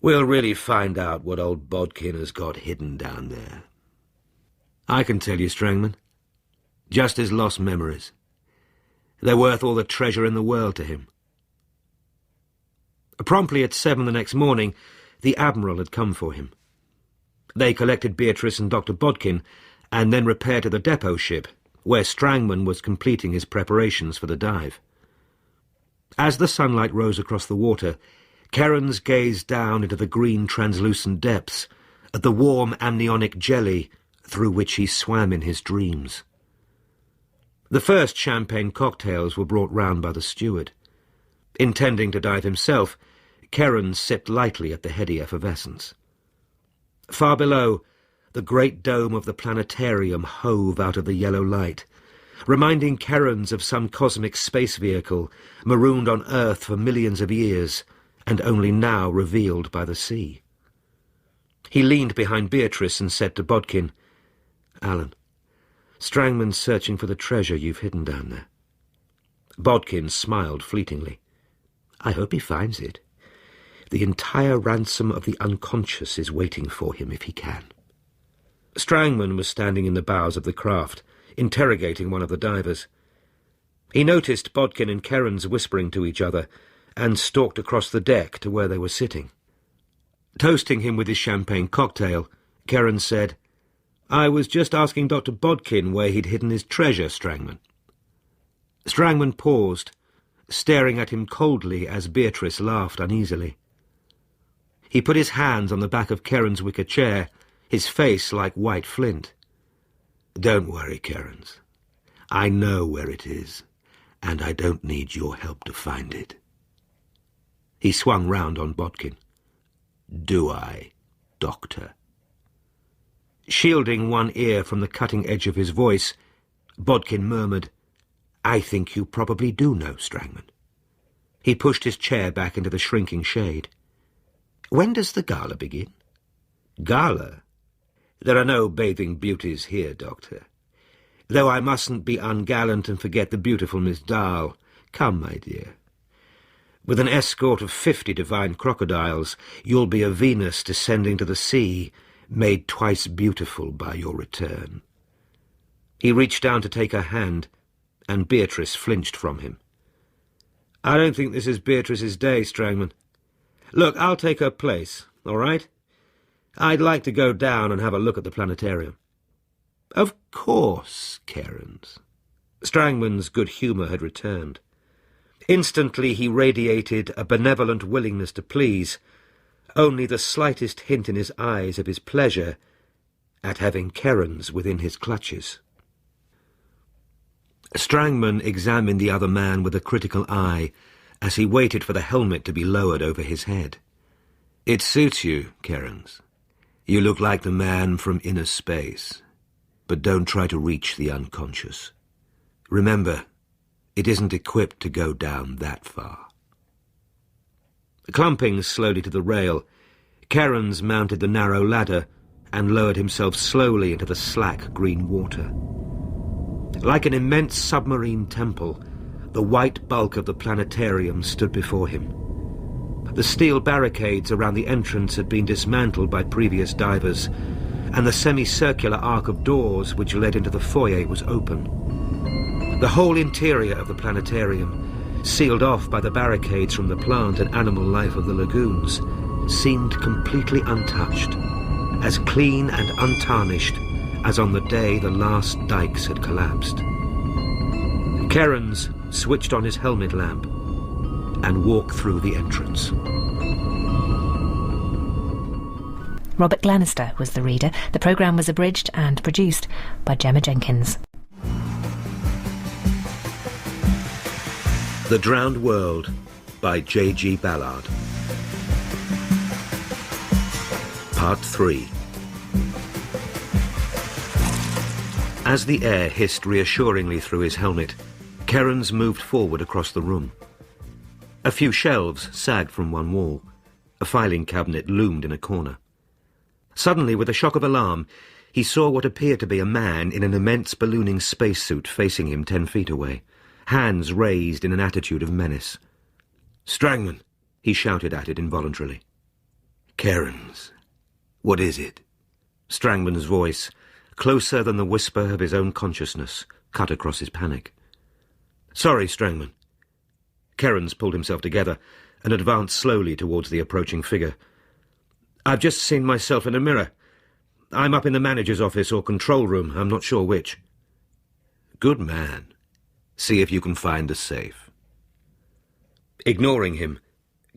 We'll really find out what old Bodkin has got hidden down there." "I can tell you, Strangman. Just his lost memories. They're worth all the treasure in the world to him." Promptly at 7 the next morning, the Admiral had come for him. They collected Beatrice and Dr. Bodkin, and then repaired to the depot ship, where Strangman was completing his preparations for the dive. As the sunlight rose across the water, Kerrans gazed down into the green translucent depths, at the warm amniotic jelly through which he swam in his dreams. The first champagne cocktails were brought round by the steward. Intending to dive himself, Kerrans sipped lightly at the heady effervescence. Far below, the great dome of the planetarium hove out of the yellow light, reminding Kerrans of some cosmic space vehicle marooned on Earth for millions of years and only now revealed by the sea. He leaned behind Beatrice and said to Bodkin, "Alan, Strangman's searching for the treasure you've hidden down there." Bodkin smiled fleetingly. "I hope he finds it. The entire ransom of the unconscious is waiting for him if he can." Strangman was standing in the bows of the craft, interrogating one of the divers. He noticed Bodkin and Kerrans whispering to each other, and stalked across the deck to where they were sitting. Toasting him with his champagne cocktail, Kerrans said, "I was just asking Dr. Bodkin where he'd hidden his treasure, Strangman." Strangman paused, staring at him coldly as Beatrice laughed uneasily. He put his hands on the back of Kerrans' wicker chair, his face like white flint. "Don't worry, Kerrans. I know where it is, and I don't need your help to find it." He swung round on Bodkin. "Do I, Doctor?" Shielding one ear from the cutting edge of his voice, Bodkin murmured, "I think you probably do know, Strangman." He pushed his chair back into the shrinking shade. "When does the gala begin?" "Gala? There are no bathing beauties here, Doctor. Though I mustn't be ungallant and forget the beautiful Miss Dahl. Come, my dear. With an escort of 50 divine crocodiles, you'll be a Venus descending to the sea, made twice beautiful by your return." He reached down to take her hand, and Beatrice flinched from him. "I don't think this is Beatrice's day, Strangman. Look, I'll take her place, all right? I'd like to go down and have a look at the planetarium. Of course, Cairns. Strangman's good humour had returned. Instantly he radiated a benevolent willingness to please, only the slightest hint in his eyes of his pleasure at having Cairns within his clutches. Strangman examined the other man with a critical eye as he waited for the helmet to be lowered over his head. "It suits you, Cairns. You look like the man from inner space. But don't try to reach the unconscious. Remember, it isn't equipped to go down that far." Clumping slowly to the rail, Cairns mounted the narrow ladder and lowered himself slowly into the slack green water. Like an immense submarine temple, the white bulk of the planetarium stood before him. The steel barricades around the entrance had been dismantled by previous divers, and the semicircular arc of doors which led into the foyer was open. The whole interior of the planetarium, sealed off by the barricades from the plant and animal life of the lagoons, seemed completely untouched, as clean and untarnished as on the day the last dikes had collapsed. Cairns switched on his helmet lamp and walked through the entrance. Robert Glenister was the reader. The programme was abridged and produced by Gemma Jenkins. The Drowned World by JG Ballard. Part 3. As the air hissed reassuringly through his helmet, Cairns moved forward across the room. A few shelves sagged from one wall. A filing cabinet loomed in a corner. Suddenly, with a shock of alarm, he saw what appeared to be a man in an immense ballooning spacesuit facing him 10 feet away, hands raised in an attitude of menace. "Strangman!" he shouted at it involuntarily. "Cairns, what is it?" Strangman's voice, closer than the whisper of his own consciousness, cut across his panic. "Sorry, Strangman." Cairns pulled himself together and advanced slowly towards the approaching figure. "I've just seen myself in a mirror. I'm up in the manager's office or control room, I'm not sure which." "Good man. See if you can find the safe." Ignoring him,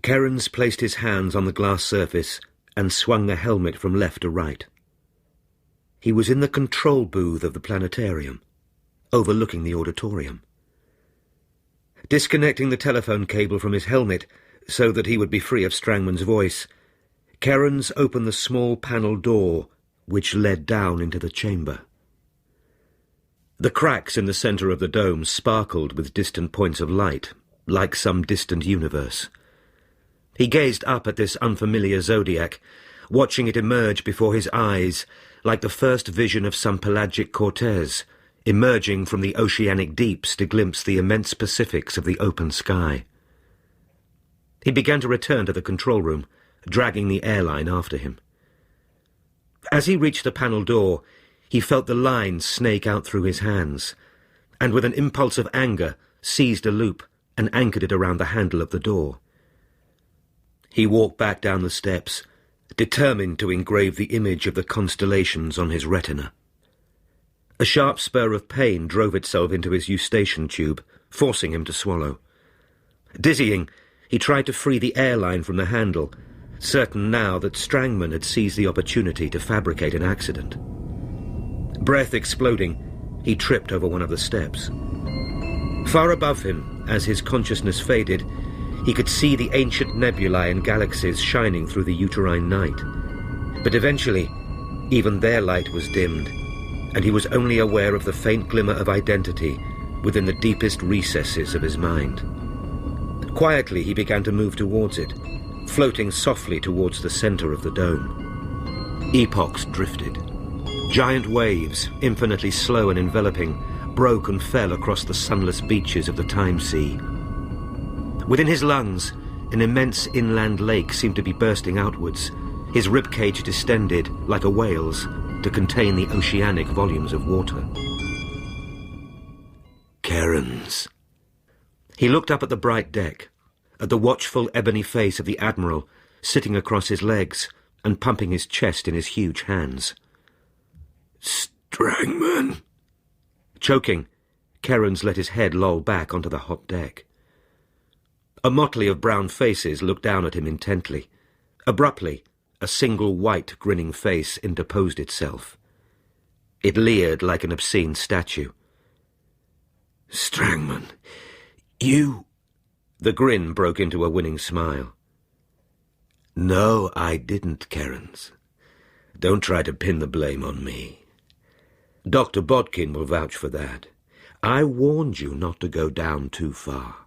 Cairns placed his hands on the glass surface and swung the helmet from left to right. He was in the control booth of the planetarium, overlooking the auditorium. Disconnecting the telephone cable from his helmet so that he would be free of Strangman's voice, Cairns opened the small panel door which led down into the chamber. The cracks in the centre of the dome sparkled with distant points of light, like some distant universe. He gazed up at this unfamiliar zodiac, watching it emerge before his eyes like the first vision of some pelagic Cortez, emerging from the oceanic deeps to glimpse the immense Pacifics of the open sky. He began to return to the control room, dragging the airline after him. As he reached the panel door, he felt the line snake out through his hands, and with an impulse of anger seized a loop and anchored it around the handle of the door. He walked back down the steps, determined to engrave the image of the constellations on his retina. A sharp spur of pain drove itself into his eustachian tube, forcing him to swallow. Dizzying, he tried to free the airline from the handle, certain now that Strangman had seized the opportunity to fabricate an accident. Breath exploding, he tripped over one of the steps. Far above him, as his consciousness faded, he could see the ancient nebulae and galaxies shining through the uterine night. But eventually, even their light was dimmed, and he was only aware of the faint glimmer of identity within the deepest recesses of his mind. Quietly, he began to move towards it, floating softly towards the center of the dome. Epochs drifted. Giant waves, infinitely slow and enveloping, broke and fell across the sunless beaches of the time sea. Within his lungs, an immense inland lake seemed to be bursting outwards, his ribcage distended, like a whale's, to contain the oceanic volumes of water. Cairns. He looked up at the bright deck, at the watchful ebony face of the Admiral, sitting across his legs, and pumping his chest in his huge hands. "Strangman!" Choking, Kerens let his head loll back onto the hot deck. A motley of brown faces looked down at him intently. Abruptly, a single white, grinning face interposed itself. It leered like an obscene statue. "Strangman, you—" The grin broke into a winning smile. "No, I didn't, Kerens. Don't try to pin the blame on me. Dr. Bodkin will vouch for that. I warned you not to go down too far."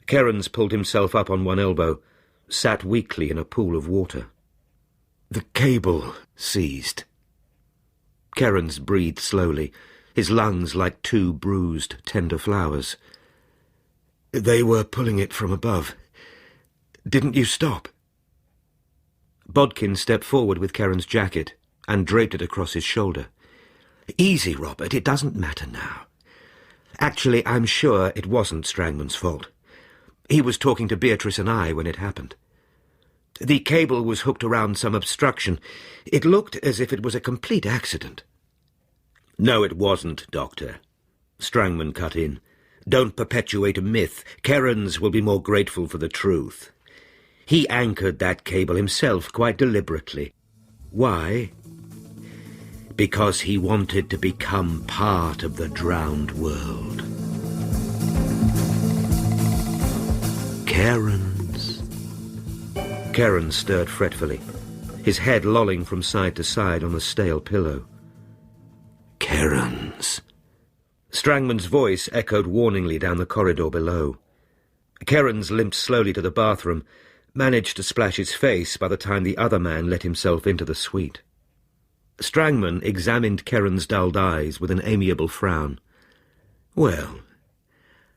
Kerens pulled himself up on one elbow, sat weakly in a pool of water. "The cable seized." Kerens breathed slowly, his lungs like two bruised, tender flowers. "They were pulling it from above. Didn't you stop?" Bodkin stepped forward with Kerens' jacket and draped it across his shoulder. "Easy, Robert, it doesn't matter now. Actually, I'm sure it wasn't Strangman's fault. He was talking to Beatrice and I when it happened. The cable was hooked around some obstruction. It looked as if it was a complete accident." "No, it wasn't, Doctor," Strangman cut in. "Don't perpetuate a myth. Kerens will be more grateful for the truth. He anchored that cable himself quite deliberately. Why? Because he wanted to become part of the drowned world." "Kerens." Kerens stirred fretfully, his head lolling from side to side on the stale pillow. "Kerens." Strangman's voice echoed warningly down the corridor below. Kerens limped slowly to the bathroom, managed to splash his face by the time the other man let himself into the suite. Strangman examined Kerens' dulled eyes with an amiable frown. "Well,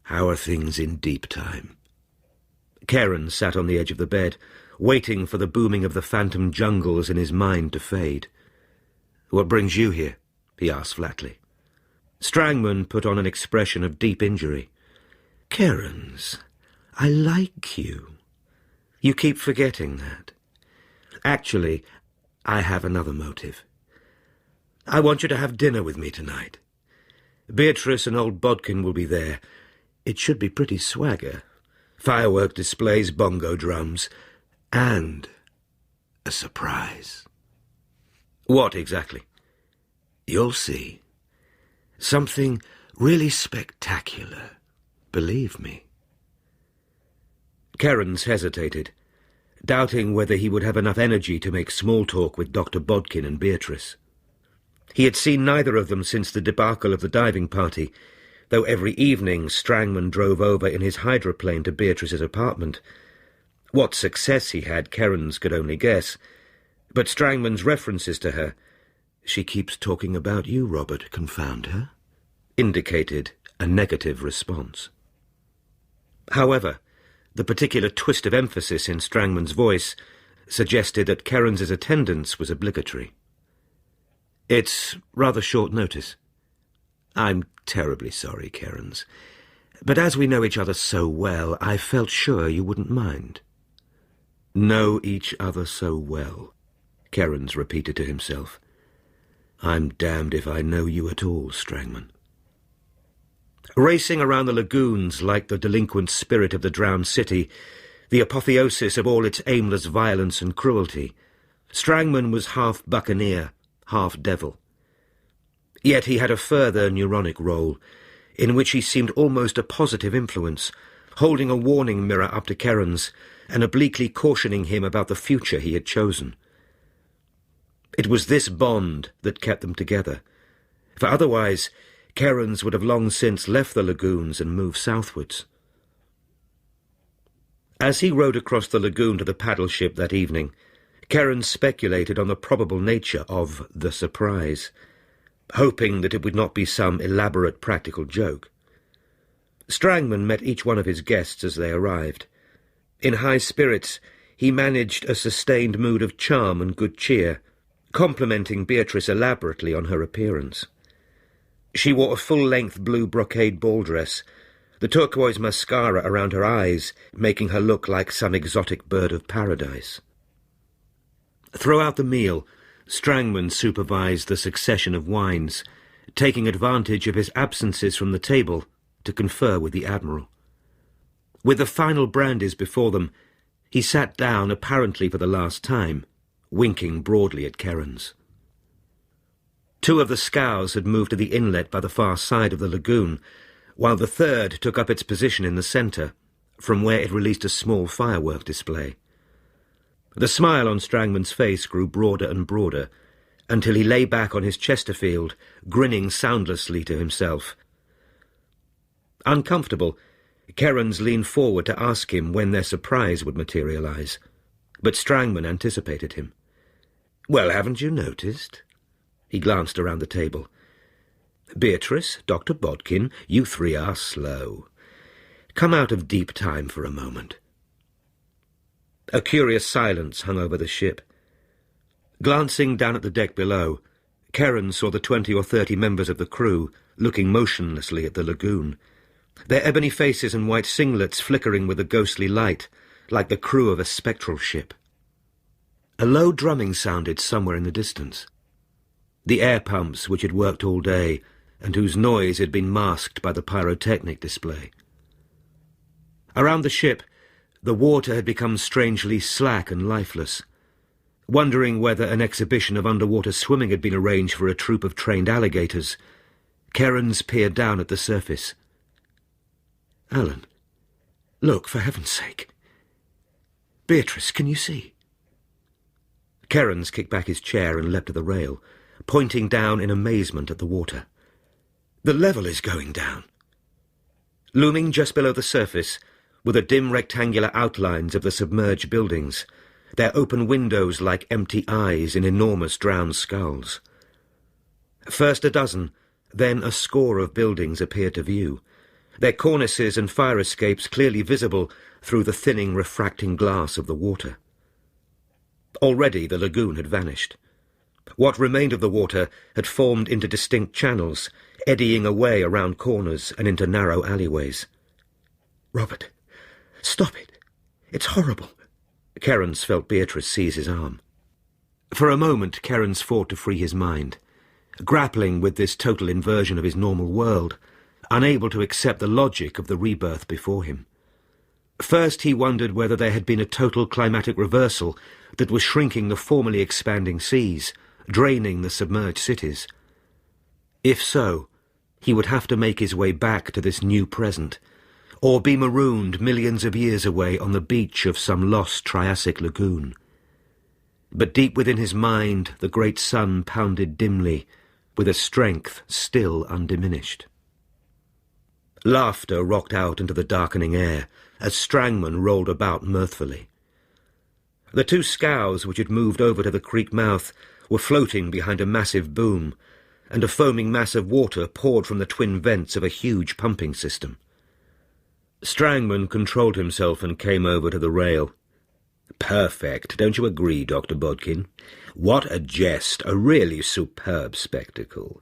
how are things in Deep Time?" Kerens sat on the edge of the bed, waiting for the booming of the phantom jungles in his mind to fade. "What brings you here?" he asked flatly. Strangman put on an expression of deep injury. "Kerens, I like you. You keep forgetting that. Actually, I have another motive. I want you to have dinner with me tonight. Beatrice and old Bodkin will be there. It should be pretty swagger. Firework displays, bongo drums, and a surprise." "What exactly?" "You'll see. Something really spectacular, believe me." Kerens hesitated, doubting whether he would have enough energy to make small talk with Dr. Bodkin and Beatrice. He had seen neither of them since the debacle of the diving party, though every evening Strangman drove over in his hydroplane to Beatrice's apartment. What success he had, Kerens could only guess, but Strangman's references to her— "She keeps talking about you, Robert, confound her," indicated a negative response. However, the particular twist of emphasis in Strangman's voice suggested that Kerens's attendance was obligatory. "It's rather short notice." "I'm terribly sorry, Kerens, but as we know each other so well, I felt sure you wouldn't mind." "Know each other so well," Kerens repeated to himself. "I'm damned if I know you at all, Strangman." Racing around the lagoons like the delinquent spirit of the drowned city, the apotheosis of all its aimless violence and cruelty, Strangman was half buccaneer, half devil. Yet he had a further neuronic role, in which he seemed almost a positive influence, holding a warning mirror up to Kerens and obliquely cautioning him about the future he had chosen. It was this bond that kept them together, for otherwise Kerens would have long since left the lagoons and moved southwards. As he rowed across the lagoon to the paddle ship that evening, Kerens speculated on the probable nature of the surprise, hoping that it would not be some elaborate practical joke. Strangman met each one of his guests as they arrived. In high spirits, he managed a sustained mood of charm and good cheer, complimenting Beatrice elaborately on her appearance. She wore a full-length blue brocade ball dress, the turquoise mascara around her eyes making her look like some exotic bird of paradise. Throughout the meal, Strangman supervised the succession of wines, taking advantage of his absences from the table to confer with the Admiral. With the final brandies before them, he sat down apparently for the last time, winking broadly at Kerens. 2 of the scows had moved to the inlet by the far side of the lagoon, while the 3rd took up its position in the centre, from where it released a small firework display. The smile on Strangman's face grew broader and broader, until he lay back on his Chesterfield, grinning soundlessly to himself. Uncomfortable, Kerens leaned forward to ask him when their surprise would materialise, but Strangman anticipated him. "Well, haven't you noticed?" He glanced around the table. "Beatrice, Dr. Bodkin, you 3 are slow. Come out of deep time for a moment." A curious silence hung over the ship. Glancing down at the deck below, Kerens saw the 20 or 30 members of the crew looking motionlessly at the lagoon, their ebony faces and white singlets flickering with a ghostly light, like the crew of a spectral ship. A low drumming sounded somewhere in the distance. The air pumps which had worked all day, and whose noise had been masked by the pyrotechnic display. Around the ship, the water had become strangely slack and lifeless. Wondering whether an exhibition of underwater swimming had been arranged for a troop of trained alligators, Kerens peered down at the surface. "Alan, look, for heaven's sake. Beatrice, can you see?" Kerens kicked back his chair and leapt to the rail, pointing down in amazement at the water. "The level is going down." Looming just below the surface were the dim rectangular outlines of the submerged buildings, their open windows like empty eyes in enormous drowned skulls. First a dozen, then a score of buildings appeared to view, their cornices and fire escapes clearly visible through the thinning refracting glass of the water. Already the lagoon had vanished. What remained of the water had formed into distinct channels, eddying away around corners and into narrow alleyways. "Robert, stop it! It's horrible!" Kerens felt Beatrice seize his arm. For a moment Kerens fought to free his mind, grappling with this total inversion of his normal world, unable to accept the logic of the rebirth before him. First he wondered whether there had been a total climatic reversal that was shrinking the formerly expanding seas, draining the submerged cities. If so, he would have to make his way back to this new present, or be marooned millions of years away on the beach of some lost Triassic lagoon. But deep within his mind the great sun pounded dimly, with a strength still undiminished. Laughter rocked out into the darkening air as Strangman rolled about mirthfully. The 2 scows which had moved over to the creek mouth were floating behind a massive boom, and a foaming mass of water poured from the twin vents of a huge pumping system. Strangman controlled himself and came over to the rail. "Perfect, don't you agree, Dr. Bodkin? What a jest, a really superb spectacle.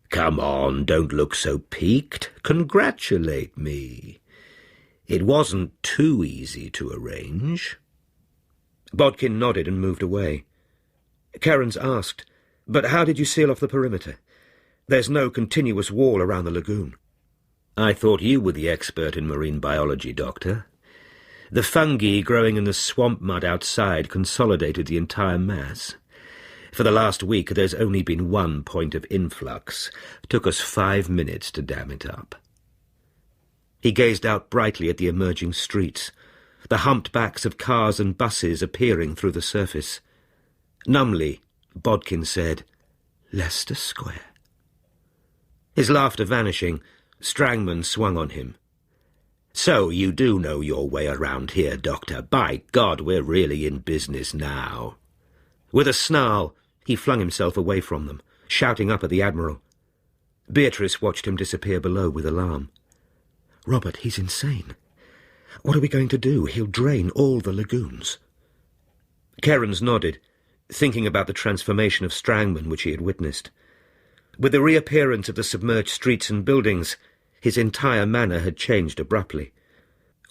Come on, don't look so piqued. Congratulate me. It wasn't too easy to arrange." Bodkin nodded and moved away. Kerens asked, "But how did you seal off the perimeter? There's no continuous wall around the lagoon." "I thought you were the expert in marine biology, Doctor. The fungi growing in the swamp mud outside consolidated the entire mass. For the last week there's only been one point of influx. Took us 5 minutes to dam it up." He gazed out brightly at the emerging streets, the humped backs of cars and buses appearing through the surface. Numbly, Bodkin said, "Leicester Square." His laughter vanishing, Strangman swung on him. "So you do know your way around here, Doctor. By God, we're really in business now." With a snarl, he flung himself away from them, shouting up at the Admiral. Beatrice watched him disappear below with alarm. "Robert, he's insane. What are we going to do? He'll drain all the lagoons." Kerens nodded, thinking about the transformation of Strangman which he had witnessed. With the reappearance of the submerged streets and buildings, his entire manner had changed abruptly.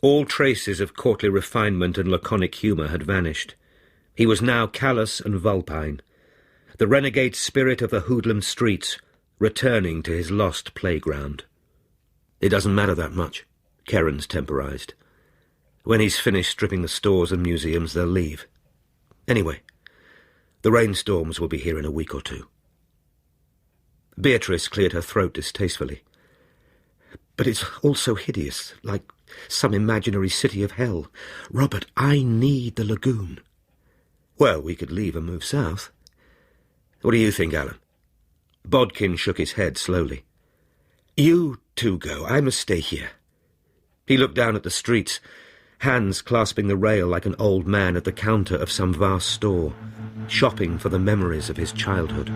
All traces of courtly refinement and laconic humour had vanished. He was now callous and vulpine, the renegade spirit of the hoodlum streets returning to his lost playground. "It doesn't matter that much," Kerens temporized. "When he's finished stripping the stores and museums, they'll leave. Anyway, the rainstorms will be here in a week or two." Beatrice cleared her throat distastefully. "But it's all so hideous, like some imaginary city of hell. Robert, I need the lagoon." "Well, we could leave and move south. What do you think, Alan?" Bodkin shook his head slowly. "You two go. I must stay here." He looked down at the streets, hands clasping the rail like an old man at the counter of some vast store, shopping for the memories of his childhood.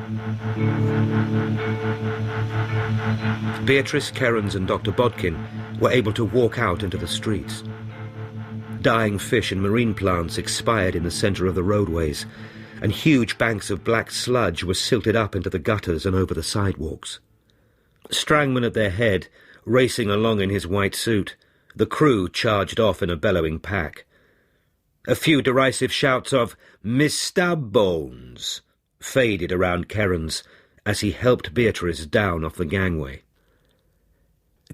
Beatrice, Kerens and Dr. Bodkin were able to walk out into the streets. Dying fish and marine plants expired in the centre of the roadways, and huge banks of black sludge were silted up into the gutters and over the sidewalks. Strangman at their head, racing along in his white suit, the crew charged off in a bellowing pack. A few derisive shouts of "Mr. Bones" faded around Kerens as he helped Beatrice down off the gangway.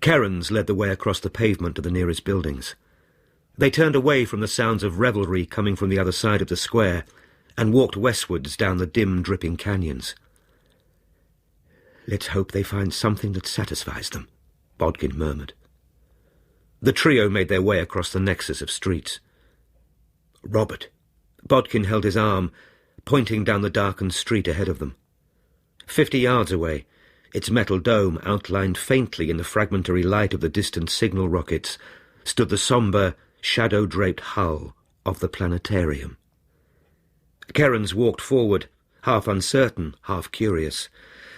Kerens led the way across the pavement to the nearest buildings. They turned away from the sounds of revelry coming from the other side of the square and walked westwards down the dim, dripping canyons. "Let's hope they find something that satisfies them," Bodkin murmured. The trio made their way across the nexus of streets. "Robert." Bodkin held his arm, pointing down the darkened street ahead of them. 50 yards away, its metal dome outlined faintly in the fragmentary light of the distant signal rockets, stood the sombre, shadow-draped hull of the planetarium. Kerens walked forward, half uncertain, half curious,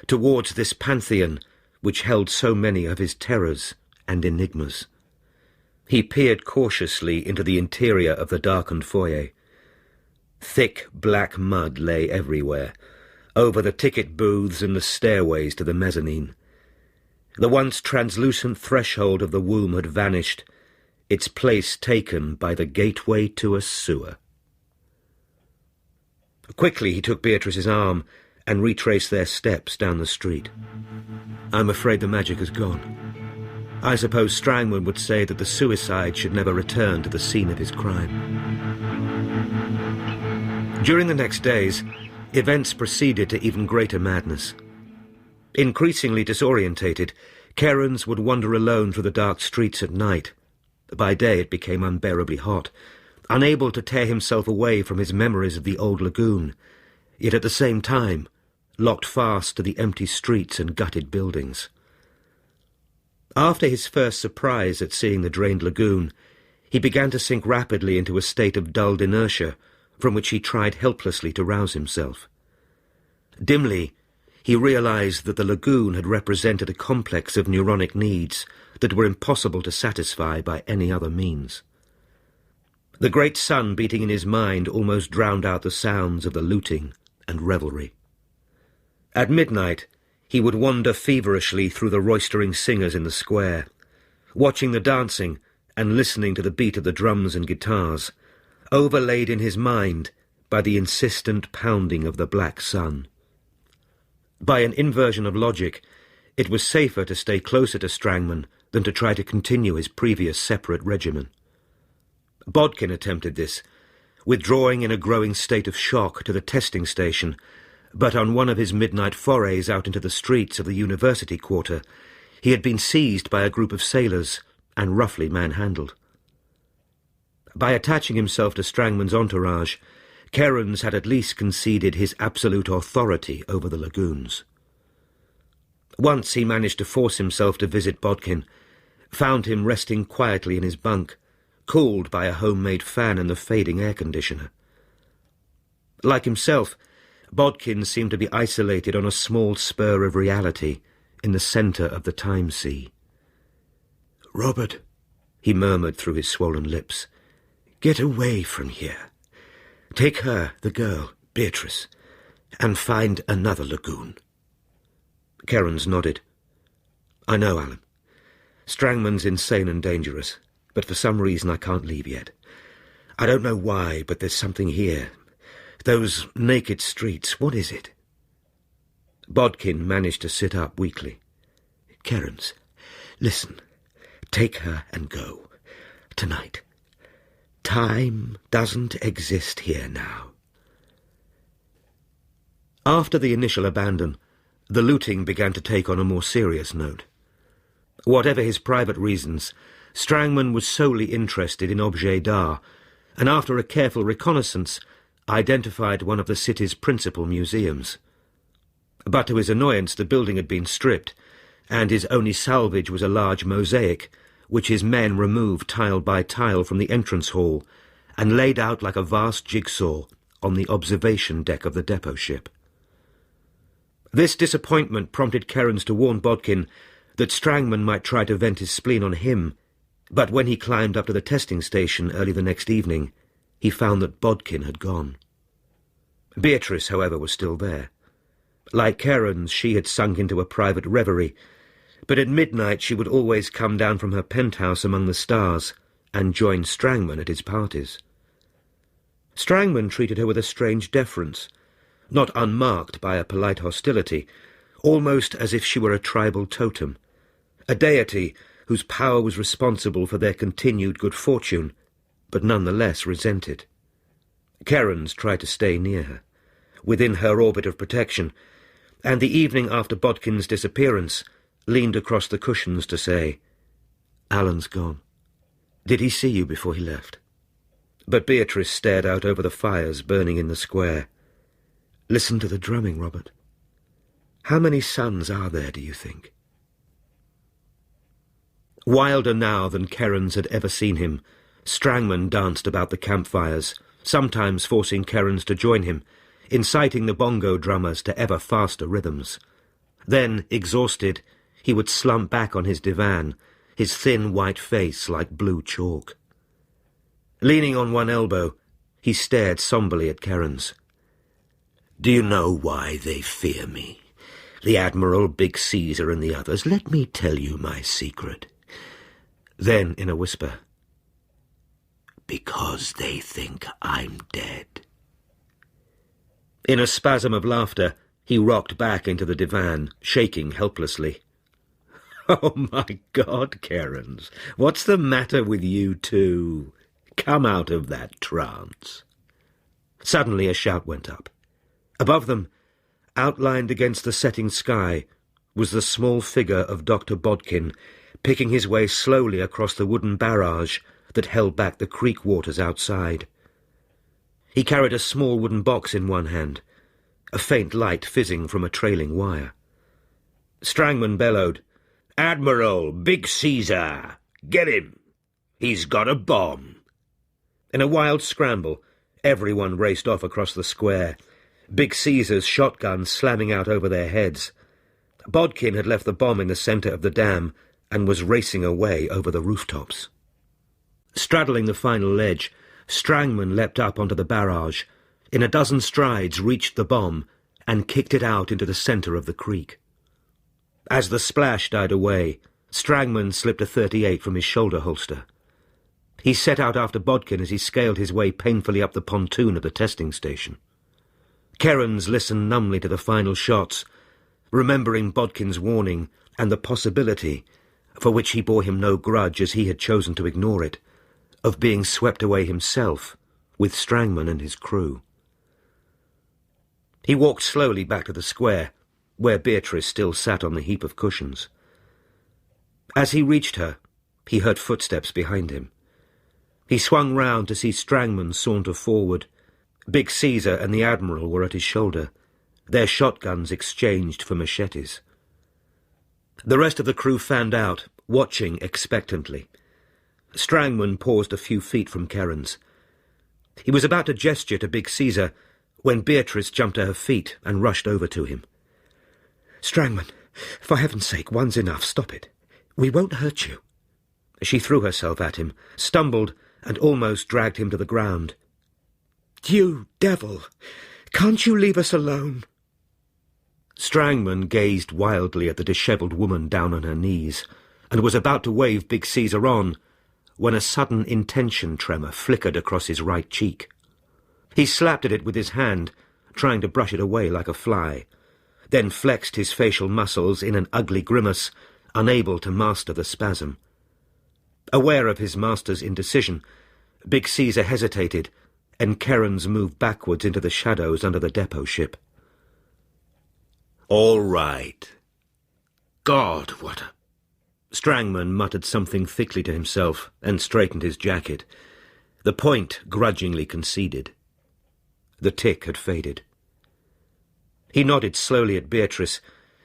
towards this pantheon which held so many of his terrors and enigmas. He peered cautiously into the interior of the darkened foyer. Thick black mud lay everywhere, over the ticket booths and the stairways to the mezzanine. The once translucent threshold of the womb had vanished, its place taken by the gateway to a sewer. Quickly he took Beatrice's arm and retraced their steps down the street. "I'm afraid the magic has gone. I suppose Strangman would say that the suicide should never return to the scene of his crime." During the next days, events proceeded to even greater madness. Increasingly disorientated, Kerens would wander alone through the dark streets at night. By day it became unbearably hot, unable to tear himself away from his memories of the old lagoon, yet at the same time locked fast to the empty streets and gutted buildings. After his first surprise at seeing the drained lagoon, he began to sink rapidly into a state of dulled inertia from which he tried helplessly to rouse himself. Dimly, he realized that the lagoon had represented a complex of neuronic needs that were impossible to satisfy by any other means. The great sun beating in his mind almost drowned out the sounds of the looting and revelry. At midnight, he would wander feverishly through the roistering singers in the square, watching the dancing and listening to the beat of the drums and guitars, overlaid in his mind by the insistent pounding of the black sun. By an inversion of logic, it was safer to stay closer to Strangman than to try to continue his previous separate regimen. Bodkin attempted this, withdrawing in a growing state of shock to the testing station, but on one of his midnight forays out into the streets of the university quarter, he had been seized by a group of sailors and roughly manhandled. By attaching himself to Strangman's entourage, Kerens had at least conceded his absolute authority over the lagoons. Once he managed to force himself to visit Bodkin, found him resting quietly in his bunk, cooled by a homemade fan and the fading air conditioner. Like himself, Bodkin seemed to be isolated on a small spur of reality in the centre of the time sea. "Robert," he murmured through his swollen lips, "get away from here. Take her, the girl, Beatrice, and find another lagoon." Kerens nodded. "I know, Alan. Strangman's insane and dangerous, but for some reason I can't leave yet. I don't know why, but there's something here. Those naked streets, what is it? Bodkin managed to sit up weakly. Kerens, listen. Take her and go. Tonight. Time doesn't exist here now. After the initial abandon, the looting began to take on a more serious note. Whatever his private reasons, Strangman was solely interested in objets d'art, and after a careful reconnaissance, identified one of the city's principal museums. But to his annoyance, the building had been stripped, and his only salvage was a large mosaic, which his men removed tile by tile from the entrance hall, and laid out like a vast jigsaw on the observation deck of the depot ship. This disappointment prompted Kerens to warn Bodkin that Strangman might try to vent his spleen on him, but when he climbed up to the testing station early the next evening, he found that Bodkin had gone. Beatrice, however, was still there. Like Kerens, she had sunk into a private reverie, but at midnight she would always come down from her penthouse among the stars and join Strangman at his parties. Strangman treated her with a strange deference, not unmarked by a polite hostility, almost as if she were a tribal totem, a deity whose power was responsible for their continued good fortune, but nonetheless resented. Kerens tried to stay near her, within her orbit of protection, and the evening after Bodkin's disappearance leaned across the cushions to say, "Alan's gone. Did he see you before he left?" But Beatrice stared out over the fires burning in the square. "Listen to the drumming, Robert. How many suns are there, do you think?" Wilder now than Kerens had ever seen him, Strangman danced about the campfires, sometimes forcing Kerens to join him, inciting the bongo drummers to ever faster rhythms. Then, exhausted, he would slump back on his divan, his thin white face like blue chalk. Leaning on one elbow, he stared somberly at Kerens. "Do you know why they fear me? The Admiral, Big Caesar, and the others. Let me tell you my secret." Then, in a whisper, "Because they think I'm dead." In a spasm of laughter, he rocked back into the divan, shaking helplessly. "Oh, my God, Kerens, what's the matter with you two? Come out of that trance." Suddenly a shout went up. Above them, outlined against the setting sky, was the small figure of Dr. Bodkin, picking his way slowly across the wooden barrage that held back the creek waters outside. He carried a small wooden box in one hand, a faint light fizzing from a trailing wire. Strangman bellowed, "Admiral, Big Caesar! Get him! He's got a bomb!" In a wild scramble, everyone raced off across the square, Big Caesar's shotgun slamming out over their heads. Bodkin had left the bomb in the centre of the dam and was racing away over the rooftops. Straddling the final ledge, Strangman leapt up onto the barrage, in a dozen strides reached the bomb, and kicked it out into the centre of the creek. As the splash died away, Strangman slipped a .38 from his shoulder holster. He set out after Bodkin as he scaled his way painfully up the pontoon of the testing station. Kerens listened numbly to the final shots, remembering Bodkin's warning and the possibility, for which he bore him no grudge as he had chosen to ignore it, of being swept away himself with Strangman and his crew. He walked slowly back to the square, where Beatrice still sat on the heap of cushions. As he reached her, he heard footsteps behind him. He swung round to see Strangman saunter forward. Big Caesar and the Admiral were at his shoulder, their shotguns exchanged for machetes. The rest of the crew fanned out, watching expectantly. Strangman paused a few feet from Kerens. He was about to gesture to Big Caesar when Beatrice jumped to her feet and rushed over to him. "Strangman, for heaven's sake, one's enough. Stop it. We won't hurt you." She threw herself at him, stumbled, and almost dragged him to the ground. "You devil! Can't you leave us alone?" Strangman gazed wildly at the dishevelled woman down on her knees, and was about to wave Big Caesar on, when a sudden intention tremor flickered across his right cheek. He slapped at it with his hand, trying to brush it away like a fly, then flexed his facial muscles in an ugly grimace, unable to master the spasm. Aware of his master's indecision, Big Caesar hesitated, and Kerens moved backwards into the shadows under the depot ship. "All right." God, what a... Strangman muttered something thickly to himself and straightened his jacket. The point grudgingly conceded. The tick had faded. He nodded slowly at Beatrice,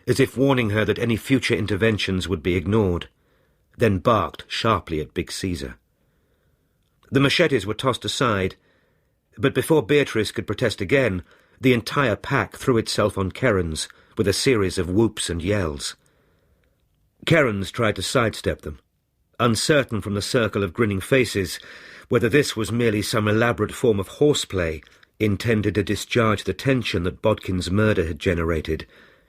as if warning her that any future interventions would be ignored, then barked sharply at Big Caesar. The machetes were tossed aside, but before Beatrice could protest again, the entire pack threw itself on Kerens with a series of whoops and yells. Kerens tried to sidestep them, uncertain from the circle of grinning faces whether this was merely some elaborate form of horseplay intended to discharge the tension that Bodkin's murder had generated,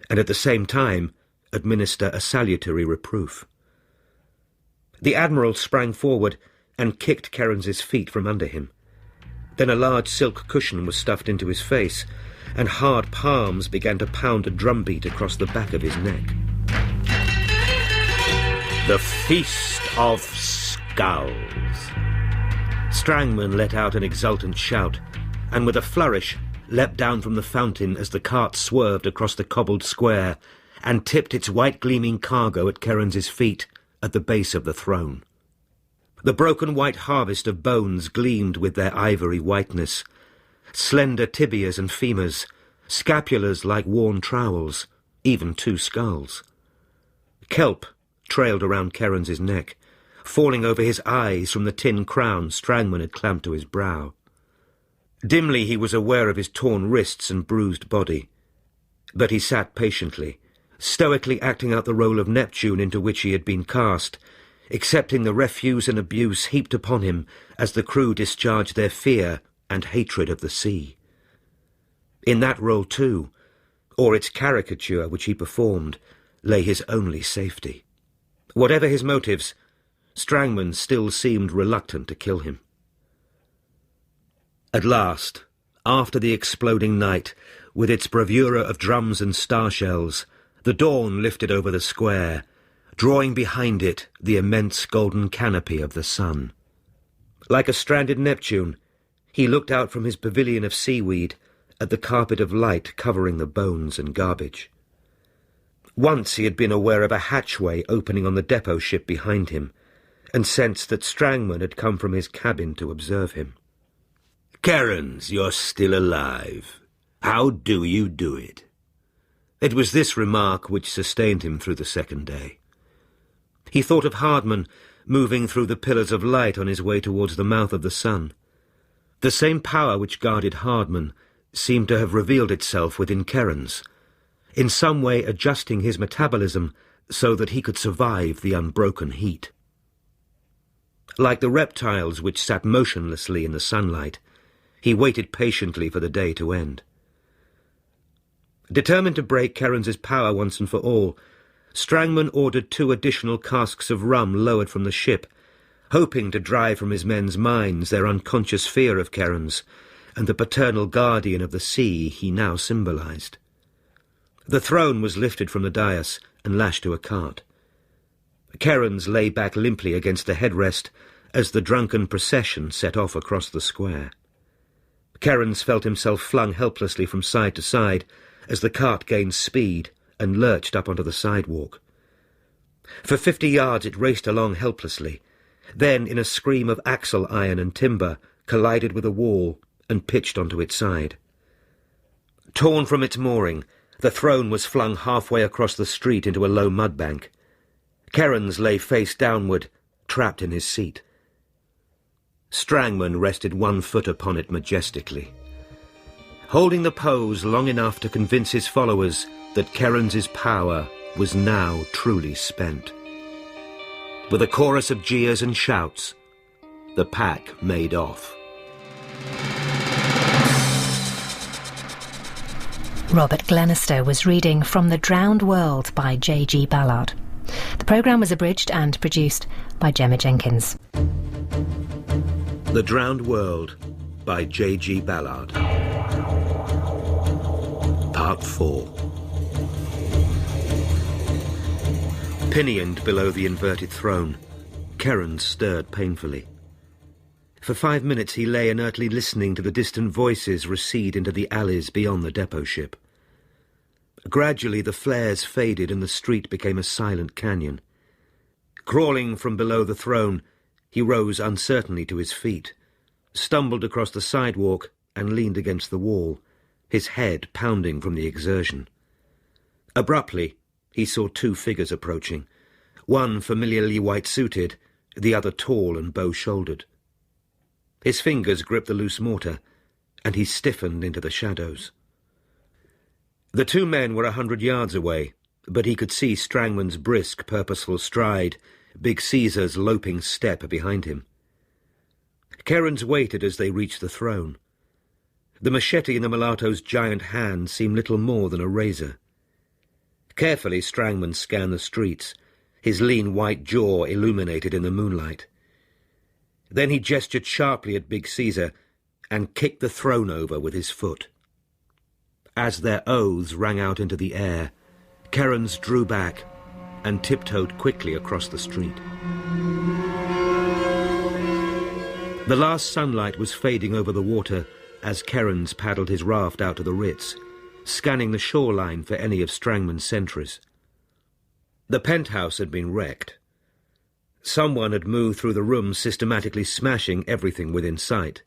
and at the same time administer a salutary reproof. The Admiral sprang forward and kicked Kerens's feet from under him. Then a large silk cushion was stuffed into his face, and hard palms began to pound a drumbeat across the back of his neck. "The Feast of Skulls." Strangman let out an exultant shout, and with a flourish leapt down from the fountain as the cart swerved across the cobbled square and tipped its white-gleaming cargo at Kerens's feet at the base of the throne. The broken white harvest of bones gleamed with their ivory whiteness, slender tibias and femurs, scapulars like worn trowels, even 2 skulls. Kelp trailed around Kerens's neck, falling over his eyes from the tin crown Strangman had clamped to his brow. Dimly he was aware of his torn wrists and bruised body, but he sat patiently, stoically acting out the role of Neptune into which he had been cast, accepting the refuse and abuse heaped upon him as the crew discharged their fear and hatred of the sea. In that role, too, or its caricature which he performed, lay his only safety. Whatever his motives, Strangman still seemed reluctant to kill him. At last, after the exploding night, with its bravura of drums and star-shells, the dawn lifted over the square, drawing behind it the immense golden canopy of the sun. Like a stranded Neptune, he looked out from his pavilion of seaweed at the carpet of light covering the bones and garbage. Once he had been aware of a hatchway opening on the depot ship behind him, and sensed that Strangman had come from his cabin to observe him. "Kerens, you're still alive. How do you do it?" It was this remark which sustained him through the second day. He thought of Hardman moving through the pillars of light on his way towards the mouth of the sun. The same power which guarded Hardman seemed to have revealed itself within Kerens, in some way adjusting his metabolism so that he could survive the unbroken heat. Like the reptiles which sat motionlessly in the sunlight, he waited patiently for the day to end. Determined to break Kerens's power once and for all, Strangman ordered 2 additional casks of rum lowered from the ship, hoping to drive from his men's minds their unconscious fear of Kerens and the paternal guardian of the sea he now symbolized. The throne was lifted from the dais and lashed to a cart. Kerens lay back limply against the headrest as the drunken procession set off across the square. Kerens felt himself flung helplessly from side to side as the cart gained speed and lurched up onto the sidewalk. For 50 yards it raced along helplessly, then, in a scream of axle iron and timber, collided with a wall and pitched onto its side. Torn from its mooring, the throne was flung halfway across the street into a low mud bank. Kerens lay face downward, trapped in his seat. Strangman rested one foot upon it majestically, holding the pose long enough to convince his followers that Kerens's power was now truly spent. With a chorus of jeers and shouts, the pack made off. Robert Glenister was reading From the Drowned World by JG Ballard. The programme was abridged and produced by Gemma Jenkins. The Drowned World by JG Ballard. Part 4. Pinioned below the inverted throne, Kerens stirred painfully. For 5 minutes he lay inertly listening to the distant voices recede into the alleys beyond the depot ship. Gradually the flares faded and the street became a silent canyon. Crawling from below the throne, he rose uncertainly to his feet, stumbled across the sidewalk and leaned against the wall, his head pounding from the exertion. Abruptly, he saw 2 figures approaching, one familiarly white-suited, the other tall and bow-shouldered. His fingers gripped the loose mortar, and he stiffened into the shadows. The 2 men were 100 yards away, but he could see Strangman's brisk, purposeful stride, Big Caesar's loping step behind him. Kerens waited as they reached the throne. The machete in the mulatto's giant hand seemed little more than a razor. Carefully Strangman scanned the streets, his lean white jaw illuminated in the moonlight. Then he gestured sharply at Big Caesar and kicked the throne over with his foot. As their oaths rang out into the air, Kerens drew back and tiptoed quickly across the street. The last sunlight was fading over the water as Kerens paddled his raft out to the Ritz, scanning the shoreline for any of Strangman's sentries. The penthouse had been wrecked. Someone had moved through the room, systematically smashing everything within sight.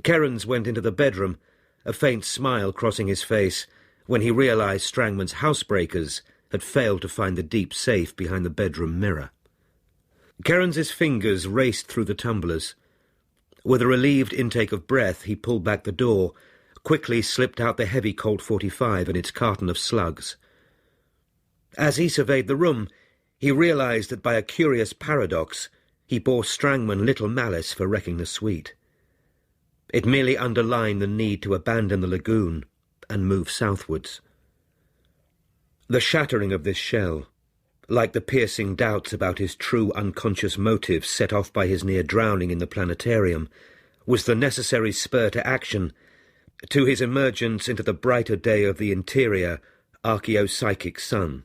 Kerens went into the bedroom, a faint smile crossing his face when he realized Strangman's housebreakers had failed to find the deep safe behind the bedroom mirror. Kerens's fingers raced through the tumblers. With a relieved intake of breath, he pulled back the door, quickly slipped out the heavy Colt 45 and its carton of slugs. As he surveyed the room, he realized that by a curious paradox, he bore Strangman little malice for wrecking the suite. It merely underlined the need to abandon the lagoon and move southwards. The shattering of this shell, like the piercing doubts about his true unconscious motives set off by his near drowning in the planetarium, was the necessary spur to action, to his emergence into the brighter day of the interior, archaeopsychic sun.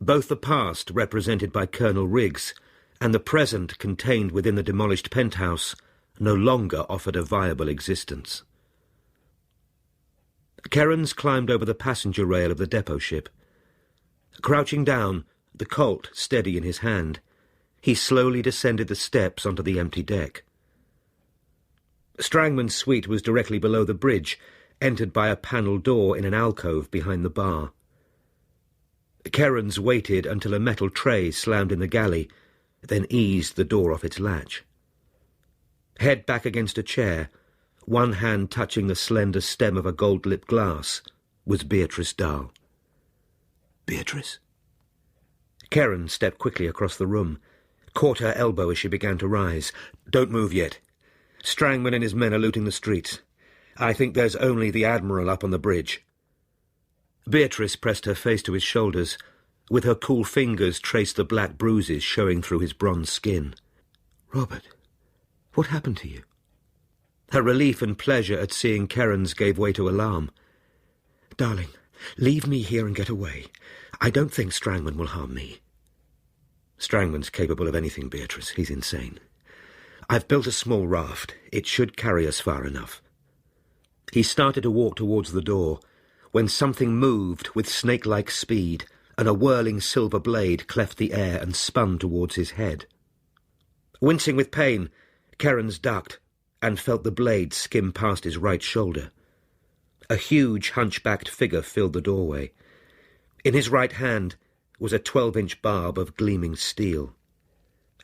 Both the past, represented by Colonel Riggs, and the present, contained within the demolished penthouse, no longer offered a viable existence. Kerens climbed over the passenger rail of the depot ship. Crouching down, the Colt steady in his hand, he slowly descended the steps onto the empty deck. Strangman's suite was directly below the bridge, entered by a panelled door in an alcove behind the bar. Kerens waited until a metal tray slammed in the galley, then eased the door off its latch. Head back against a chair, one hand touching the slender stem of a gold-lipped glass, was Beatrice Dahl. Beatrice? Kerens stepped quickly across the room, caught her elbow as she began to rise. "Don't move yet. Strangman and his men are looting the streets. I think there's only the Admiral up on the bridge." Beatrice pressed her face to his shoulders, with her cool fingers traced the black bruises showing through his bronze skin. "Robert, what happened to you?" Her relief and pleasure at seeing Kerens gave way to alarm. "Darling, leave me here and get away. I don't think Strangman will harm me." "Strangman's capable of anything, Beatrice. He's insane. I've built a small raft. It should carry us far enough." He started to walk towards the door, when something moved with snake-like speed, and a whirling silver blade cleft the air and spun towards his head. Wincing with pain, Kerens ducked and felt the blade skim past his right shoulder. A huge, hunchbacked figure filled the doorway. In his right hand was a 12-inch barb of gleaming steel.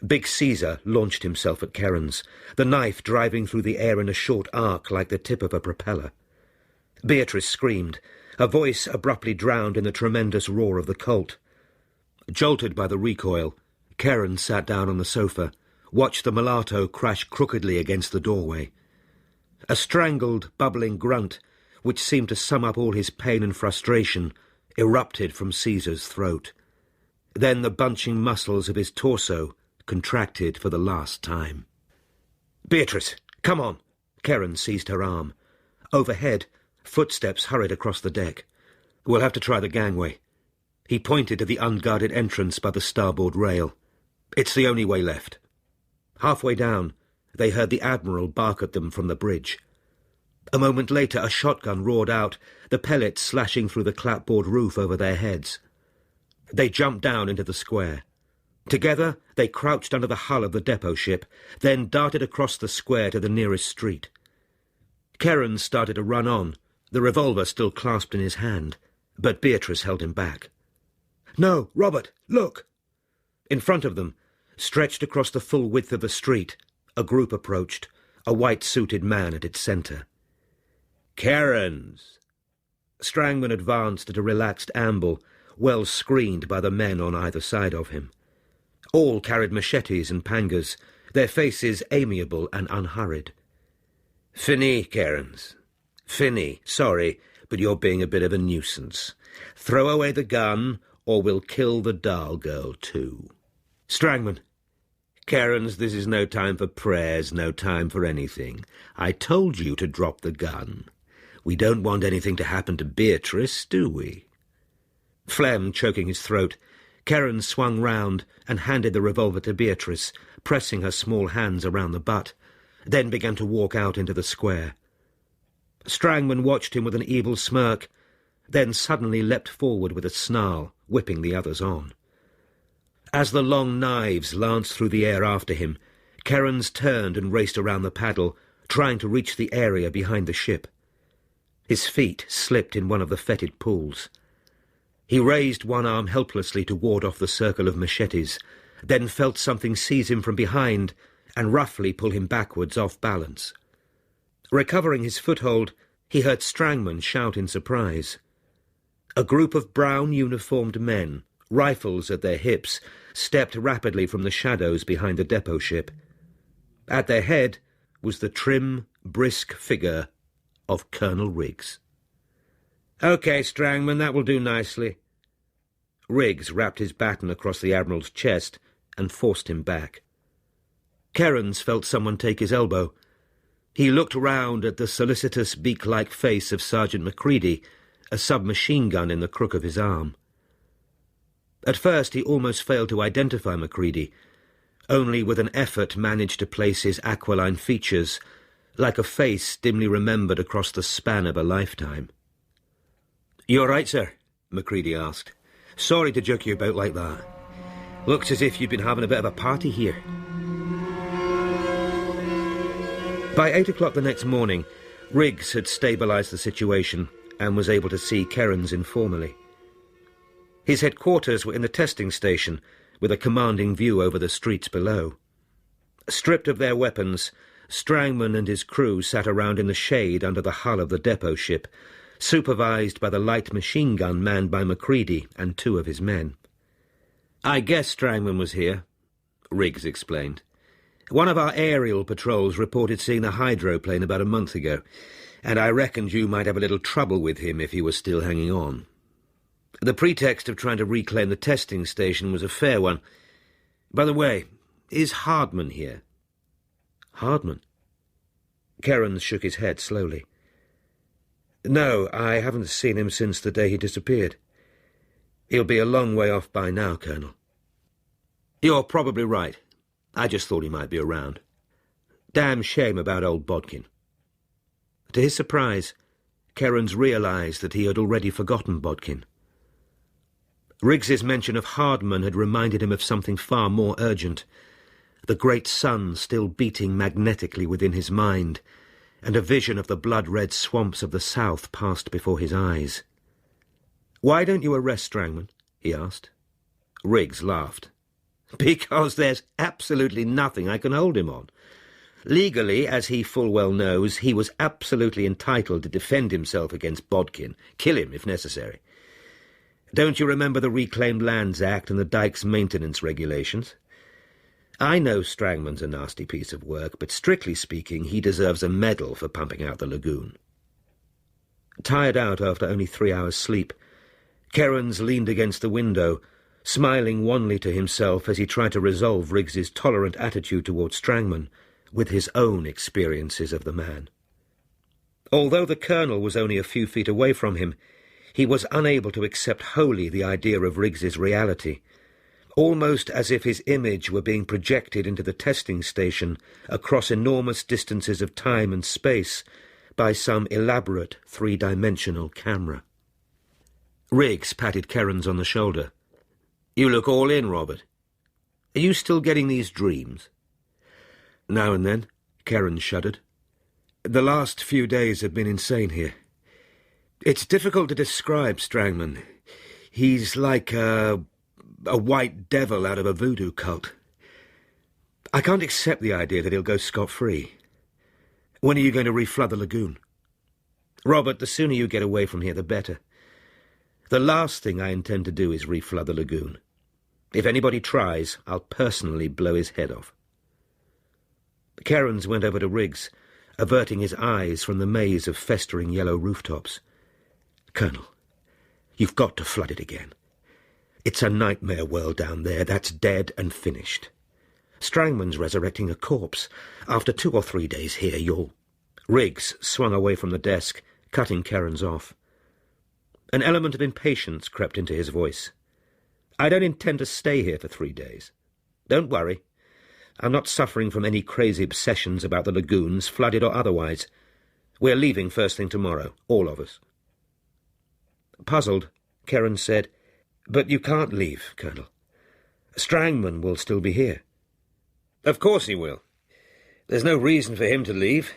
Big Caesar launched himself at Kerens, the knife driving through the air in a short arc like the tip of a propeller. Beatrice screamed, her voice abruptly drowned in the tremendous roar of the Colt. Jolted by the recoil, Kerens sat down on the sofa, watched the mulatto crash crookedly against the doorway. A strangled, bubbling grunt, which seemed to sum up all his pain and frustration, erupted from Caesar's throat. Then the bunching muscles of his torso contracted for the last time. "Beatrice, come on!" Karen seized her arm. Overhead, footsteps hurried across the deck. "We'll have to try the gangway." He pointed to the unguarded entrance by the starboard rail. "It's the only way left." Halfway down, they heard the Admiral bark at them from the bridge. A moment later, a shotgun roared out, the pellets slashing through the clapboard roof over their heads. They jumped down into the square. Together, they crouched under the hull of the depot ship, then darted across the square to the nearest street. Karen started to run on, the revolver still clasped in his hand, but Beatrice held him back. "No, Robert, look!" In front of them, stretched across the full width of the street, a group approached, a white-suited man at its centre. "Karens!" Strangman advanced at a relaxed amble, well screened by the men on either side of him. All carried machetes and pangas, their faces amiable and unhurried. "Finny, Karens. Finny, sorry, but you're being a bit of a nuisance. Throw away the gun, or we'll kill the doll girl too." Strangman. "Karens, this is no time for prayers, no time for anything. I told you to drop the gun. We don't want anything to happen to Beatrice, do we?" Phlegm choking his throat, Karen swung round and handed the revolver to Beatrice, pressing her small hands around the butt, then began to walk out into the square. Strangman watched him with an evil smirk, then suddenly leapt forward with a snarl, whipping the others on. As the long knives lanced through the air after him, Kerens turned and raced around the paddle, trying to reach the area behind the ship. His feet slipped in one of the fetid pools. He raised one arm helplessly to ward off the circle of machetes, then felt something seize him from behind and roughly pull him backwards off balance. Recovering his foothold, he heard Strangman shout in surprise. A group of brown uniformed men, rifles at their hips, stepped rapidly from the shadows behind the depot ship. At their head was the trim, brisk figure of Colonel Riggs. "Okay, Strangman, that will do nicely." Riggs wrapped his baton across the Admiral's chest and forced him back. Kerens felt someone take his elbow. He looked round at the solicitous beak-like face of Sergeant Macready, a submachine gun in the crook of his arm. At first he almost failed to identify Macready, only with an effort managed to place his aquiline features, like a face dimly remembered across the span of a lifetime. "You all right, sir?" Macready asked. "Sorry to jerk you about like that. Looks as if you'd been having a bit of a party here." By 8 o'clock the next morning, Riggs had stabilised the situation and was able to see Kerens informally. His headquarters were in the testing station, with a commanding view over the streets below. Stripped of their weapons, Strangman and his crew sat around in the shade under the hull of the depot ship, supervised by the light machine gun manned by Macready and two of his men. "I guess Strangman was here," Riggs explained. "One of our aerial patrols reported seeing the hydroplane about a month ago, and I reckoned you might have a little trouble with him if he was still hanging on. The pretext of trying to reclaim the testing station was a fair one. By the way, is Hardman here?" "Hardman?" Kerens shook his head slowly. "No, I haven't seen him since the day he disappeared. He'll be a long way off by now, Colonel." "You're probably right. I just thought he might be around. Damn shame about old Bodkin." To his surprise, Kerens realised that he had already forgotten Bodkin. Riggs's mention of Hardman had reminded him of something far more urgent, the great sun still beating magnetically within his mind, and a vision of the blood-red swamps of the south passed before his eyes. "Why don't you arrest Strangman?" he asked. Riggs laughed. "Because there's absolutely nothing I can hold him on. Legally, as he full well knows, he was absolutely entitled to defend himself against Bodkin, kill him if necessary. Don't you remember the Reclaimed Lands Act and the dike's maintenance regulations? I know Strangman's a nasty piece of work, but strictly speaking, he deserves a medal for pumping out the lagoon." Tired out after only 3 hours' sleep, Kerens leaned against the window, smiling wanly to himself as he tried to resolve Riggs's tolerant attitude towards Strangman, with his own experiences of the man. Although the colonel was only a few feet away from him, he was unable to accept wholly the idea of Riggs's reality, almost as if his image were being projected into the testing station across enormous distances of time and space by some elaborate three-dimensional camera. Riggs patted Kerins on the shoulder. "You look all in, Robert. Are you still getting these dreams?" "Now and then," Kerins shuddered. "The last few days have been insane here. It's difficult to describe Strangman. He's like a white devil out of a voodoo cult. I can't accept the idea that he'll go scot-free. When are you going to reflood the lagoon?" "Robert, the sooner you get away from here, the better. The last thing I intend to do is reflood the lagoon. If anybody tries, I'll personally blow his head off." Kerins went over to Riggs, averting his eyes from the maze of festering yellow rooftops. "Colonel, you've got to flood it again. It's a nightmare world down there that's dead and finished. Strangman's resurrecting a corpse. After 2 or 3 days here, you'll—" Riggs swung away from the desk, cutting Kerins off. An element of impatience crept into his voice. "I don't intend to stay here for 3 days. Don't worry. I'm not suffering from any crazy obsessions about the lagoons, flooded or otherwise. We're leaving first thing tomorrow, all of us." Puzzled, Kerins said, "But you can't leave, Colonel. Strangman will still be here." "Of course he will. There's no reason for him to leave,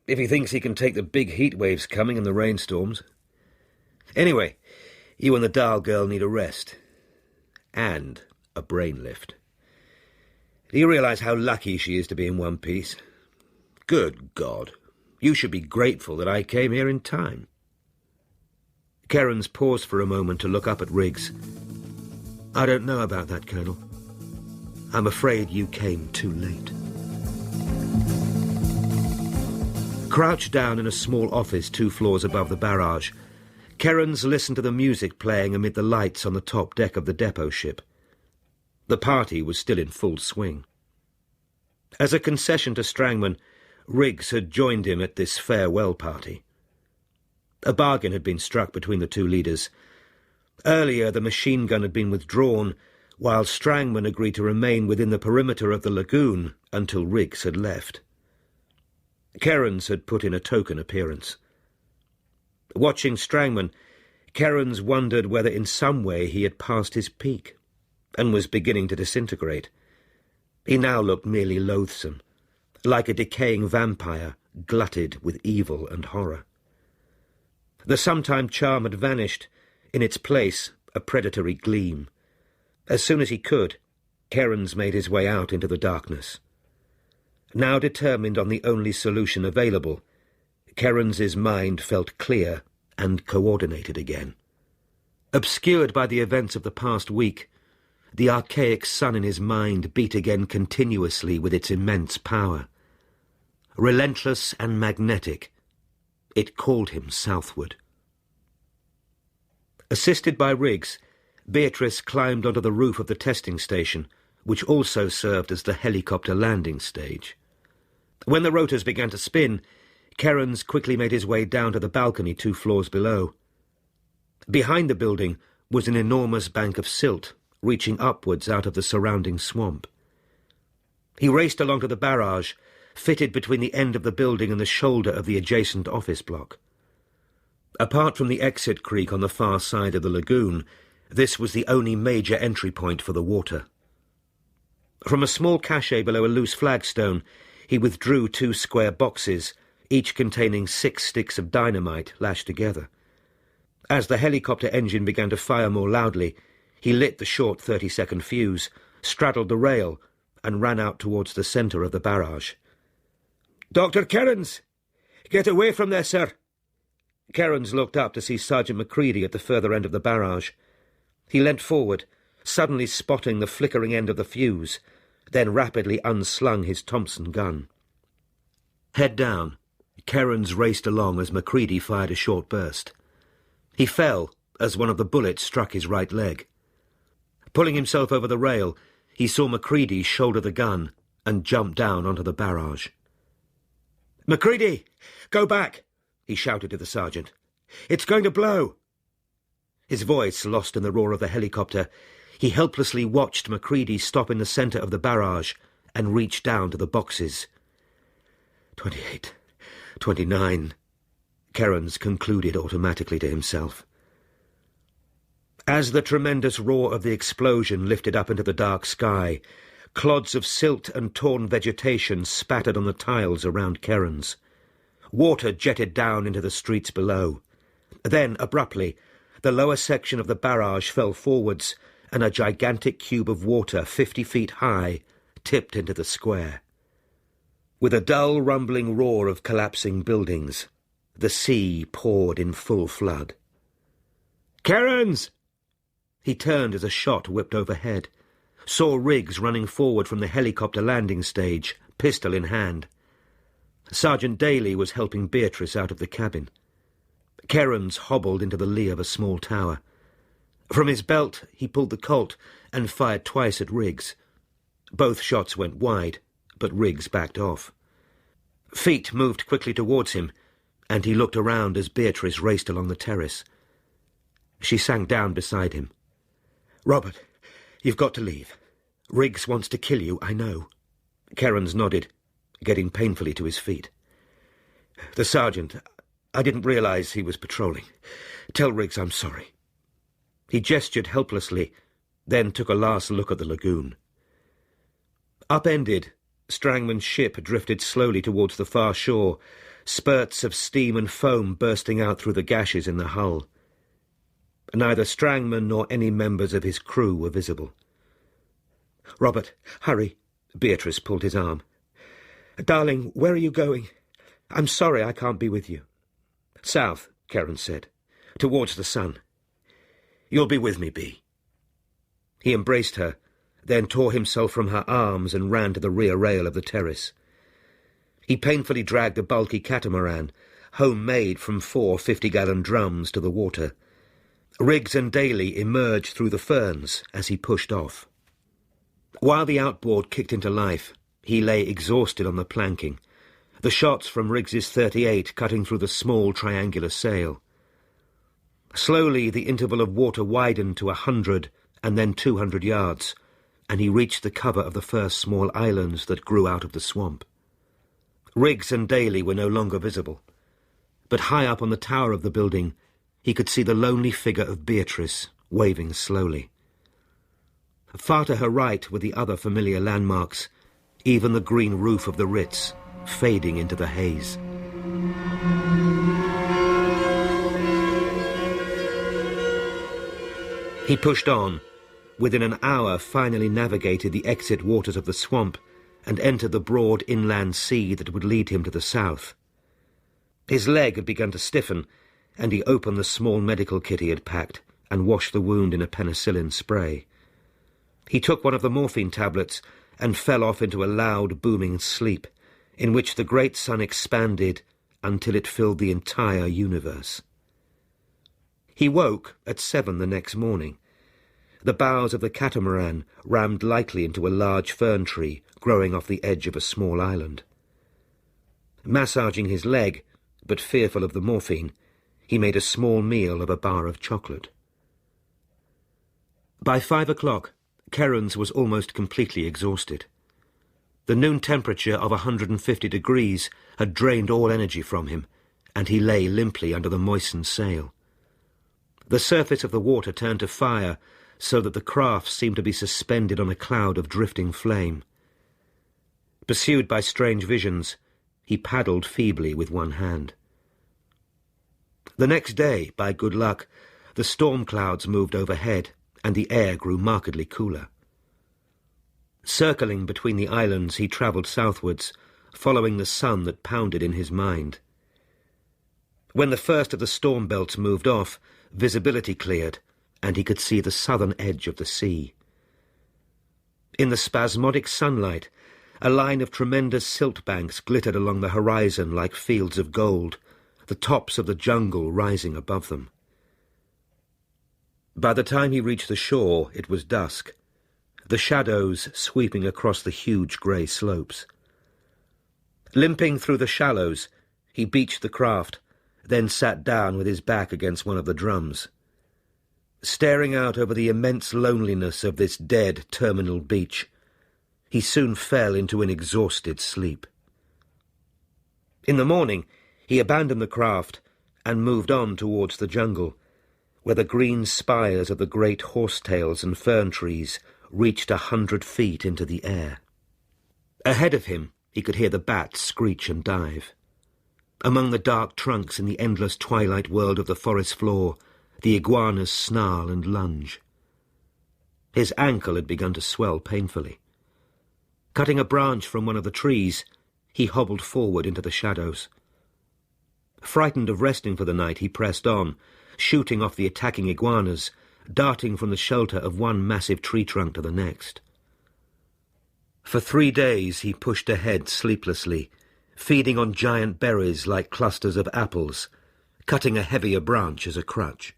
if he thinks he can take the big heat waves coming and the rainstorms. Anyway, you and the Dahl girl need a rest. And a brain lift. Do you realize how lucky she is to be in one piece? Good God, you should be grateful that I came here in time." Kerins paused for a moment to look up at Riggs. "I don't know about that, Colonel. I'm afraid you came too late." Crouched down in a small office 2 floors above the barrage, Kerins listened to the music playing amid the lights on the top deck of the depot ship. The party was still in full swing. As a concession to Strangman, Riggs had joined him at this farewell party. A bargain had been struck between the 2 leaders. Earlier, the machine gun had been withdrawn, while Strangman agreed to remain within the perimeter of the lagoon until Riggs had left. Kerins had put in a token appearance. Watching Strangman, Kerins wondered whether in some way he had passed his peak and was beginning to disintegrate. He now looked merely loathsome, like a decaying vampire glutted with evil and horror. The sometime charm had vanished, in its place a predatory gleam. As soon as he could, Kerins made his way out into the darkness. Now determined on the only solution available, Kerins's mind felt clear and coordinated again. Obscured by the events of the past week, the archaic sun in his mind beat again continuously with its immense power. Relentless and magnetic, it called him southward. Assisted by Riggs, Beatrice climbed onto the roof of the testing station, which also served as the helicopter landing stage. When the rotors began to spin, Kerins quickly made his way down to the balcony 2 floors below. Behind the building was an enormous bank of silt, reaching upwards out of the surrounding swamp. He raced along to the barrage, fitted between the end of the building and the shoulder of the adjacent office block. Apart from the exit creek on the far side of the lagoon, this was the only major entry point for the water. From a small cache below a loose flagstone, he withdrew 2 square boxes, each containing 6 sticks of dynamite lashed together. As the helicopter engine began to fire more loudly, he lit the short 30-second fuse, straddled the rail, and ran out towards the centre of the barrage. "Dr. Kerins! Get away from there, sir!" Kerins looked up to see Sergeant Macready at the further end of the barrage. He leant forward, suddenly spotting the flickering end of the fuse, then rapidly unslung his Thompson gun. Head down, Kerins raced along as Macready fired a short burst. He fell as one of the bullets struck his right leg. Pulling himself over the rail, he saw Macready shoulder the gun and jump down onto the barrage. "Macready, go back!" he shouted to the sergeant. "It's going to blow!" His voice lost in the roar of the helicopter, he helplessly watched Macready stop in the centre of the barrage and reach down to the boxes. 28, 29, Kerens concluded automatically to himself. As the tremendous roar of the explosion lifted up into the dark sky, clods of silt and torn vegetation spattered on the tiles around Kerens. Water jetted down into the streets below. Then, abruptly, the lower section of the barrage fell forwards, and a gigantic cube of water 50 feet high tipped into the square. With a dull, rumbling roar of collapsing buildings, the sea poured in full flood. "Kerens!" He turned as a shot whipped overhead, saw Riggs running forward from the helicopter landing stage, pistol in hand. Sergeant Daly was helping Beatrice out of the cabin. Kerens hobbled into the lee of a small tower. From his belt he pulled the Colt and fired twice at Riggs. Both shots went wide, but Riggs backed off. Feet moved quickly towards him, and he looked around as Beatrice raced along the terrace. She sank down beside him. "Robert, you've got to leave. Riggs wants to kill you, I know." Kerens nodded, getting painfully to his feet. "The sergeant, I didn't realise he was patrolling. Tell Riggs I'm sorry." He gestured helplessly, then took a last look at the lagoon. Upended, Strangman's ship drifted slowly towards the far shore, spurts of steam and foam bursting out through the gashes in the hull. Neither Strangman nor any members of his crew were visible. "Robert, hurry." Beatrice pulled his arm. "Darling, where are you going? I'm sorry I can't be with you." "South," Kerens said, "towards the sun." "You'll be with me, Bee." He embraced her, then tore himself from her arms and ran to the rear rail of the terrace. He painfully dragged the bulky catamaran, homemade from 4 50-gallon drums, to the water. Riggs and Daly emerged through the ferns as he pushed off. While the outboard kicked into life, he lay exhausted on the planking, the shots from Riggs's .38 cutting through the small triangular sail. Slowly the interval of water widened to 100 and then 200 yards, and he reached the cover of the first small islands that grew out of the swamp. Riggs and Daly were no longer visible, but high up on the tower of the building he could see the lonely figure of Beatrice, waving slowly. Far to her right were the other familiar landmarks, even the green roof of the Ritz, fading into the haze. He pushed on. Within an hour finally navigated the exit waters of the swamp and entered the broad inland sea that would lead him to the south. His leg had begun to stiffen, and he opened the small medical kit he had packed and washed the wound in a penicillin spray. He took one of the morphine tablets and fell off into a loud, booming sleep, in which the great sun expanded until it filled the entire universe. He woke at 7 the next morning. The boughs of the catamaran rammed lightly into a large fern tree growing off the edge of a small island. Massaging his leg, but fearful of the morphine, he made a small meal of a bar of chocolate. By 5 o'clock, Kerens was almost completely exhausted. The noon temperature of 150 degrees had drained all energy from him, and he lay limply under the moistened sail. The surface of the water turned to fire, so that the craft seemed to be suspended on a cloud of drifting flame. Pursued by strange visions, he paddled feebly with one hand. The next day, by good luck, the storm clouds moved overhead, and the air grew markedly cooler. Circling between the islands, he travelled southwards, following the sun that pounded in his mind. When the first of the storm belts moved off, visibility cleared, and he could see the southern edge of the sea. In the spasmodic sunlight, a line of tremendous silt banks glittered along the horizon like fields of gold, the tops of the jungle rising above them. By the time he reached the shore, it was dusk, the shadows sweeping across the huge grey slopes. Limping through the shallows, he beached the craft, then sat down with his back against one of the drums. Staring out over the immense loneliness of this dead terminal beach, he soon fell into an exhausted sleep. In the morning, he abandoned the craft and moved on towards the jungle, where the green spires of the great horsetails and fern trees reached 100 feet into the air. Ahead of him, he could hear the bats screech and dive. Among the dark trunks in the endless twilight world of the forest floor, the iguanas snarl and lunge. His ankle had begun to swell painfully. Cutting a branch from one of the trees, he hobbled forward into the shadows. Frightened of resting for the night, he pressed on, shooting off the attacking iguanas, darting from the shelter of one massive tree trunk to the next. For 3 days he pushed ahead sleeplessly, feeding on giant berries like clusters of apples, cutting a heavier branch as a crutch.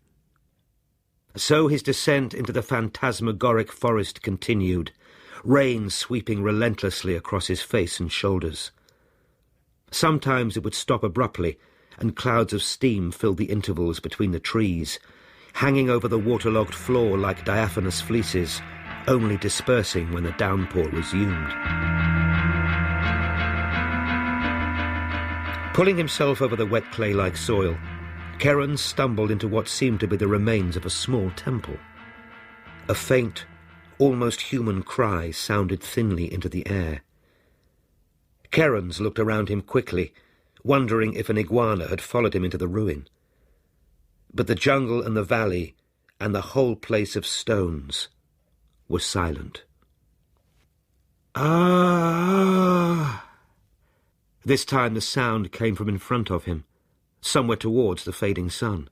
So his descent into the phantasmagoric forest continued, rain sweeping relentlessly across his face and shoulders. Sometimes it would stop abruptly, and clouds of steam filled the intervals between the trees, hanging over the waterlogged floor like diaphanous fleeces, only dispersing when the downpour resumed. Pulling himself over the wet clay-like soil, Kerens stumbled into what seemed to be the remains of a small temple. A faint, almost human cry sounded thinly into the air. Kerens looked around him quickly, wondering if an iguana had followed him into the ruin. But the jungle and the valley, and the whole place of stones, were silent. Ah! This time the sound came from in front of him, somewhere towards the fading sun.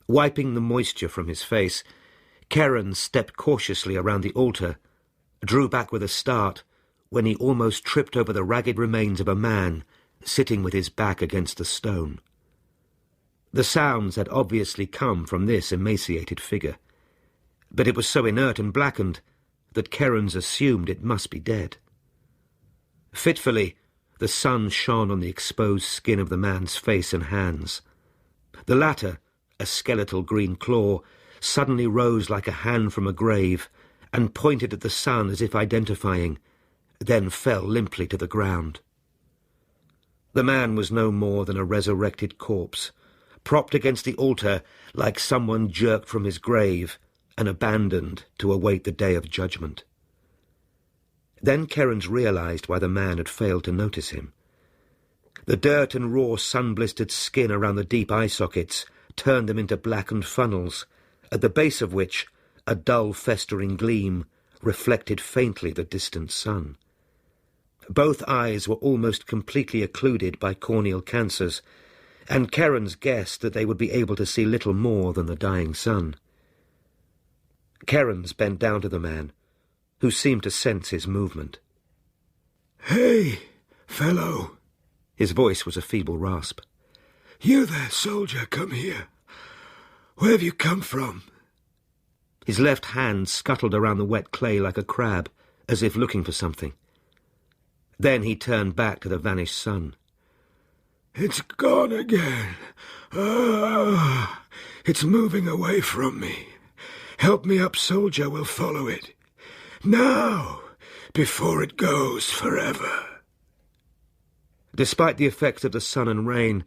Wiping the moisture from his face, Kerens stepped cautiously around the altar, drew back with a start, when he almost tripped over the ragged remains of a man sitting with his back against the stone. The sounds had obviously come from this emaciated figure, but it was so inert and blackened that Kerens assumed it must be dead. Fitfully, the sun shone on the exposed skin of the man's face and hands. The latter, a skeletal green claw, suddenly rose like a hand from a grave and pointed at the sun as if identifying, then fell limply to the ground. The man was no more than a resurrected corpse, propped against the altar like someone jerked from his grave and abandoned to await the day of judgment. Then Kerens realized why the man had failed to notice him. The dirt and raw sun-blistered skin around the deep eye sockets turned them into blackened funnels, at the base of which a dull festering gleam reflected faintly the distant sun. Both eyes were almost completely occluded by corneal cancers, and Kerens guessed that they would be able to see little more than the dying sun. Kerens bent down to the man, who seemed to sense his movement. "Hey, fellow." His voice was a feeble rasp. "You there, soldier, come here. Where have you come from?" His left hand scuttled around the wet clay like a crab, as if looking for something. Then he turned back to the vanished sun. "It's gone again. Ah, it's moving away from me. Help me up, soldier, we'll follow it. Now, before it goes forever." Despite the effects of the sun and rain,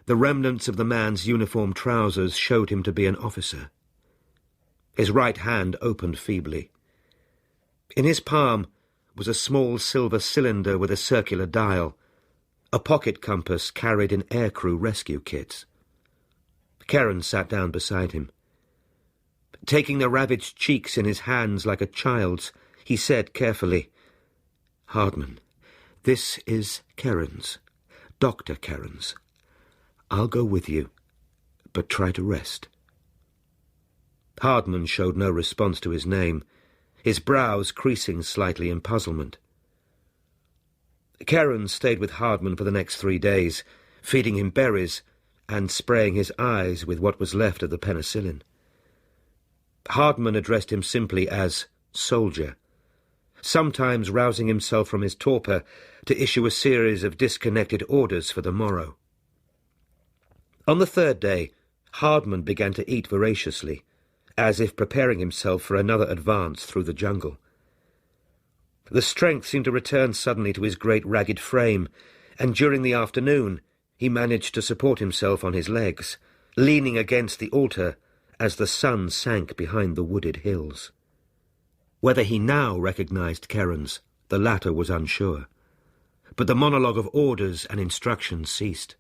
the remnants of the man's uniform trousers showed him to be an officer. His right hand opened feebly. In his palm was a small silver cylinder with a circular dial, a pocket compass carried in aircrew rescue kits. Kerens sat down beside him. Taking the ravaged cheeks in his hands like a child's, he said carefully, "Hardman, this is Kerens, Dr. Kerens. I'll go with you, but try to rest." Hardman showed no response to his name, his brows creasing slightly in puzzlement. Kerens stayed with Hardman for the next 3 days, feeding him berries and spraying his eyes with what was left of the penicillin. Hardman addressed him simply as soldier, sometimes rousing himself from his torpor to issue a series of disconnected orders for the morrow. On the third day, Hardman began to eat voraciously, as if preparing himself for another advance through the jungle. The strength seemed to return suddenly to his great ragged frame, and during the afternoon he managed to support himself on his legs, leaning against the altar as the sun sank behind the wooded hills. Whether he now recognized Kerens, the latter was unsure, but the monologue of orders and instructions ceased.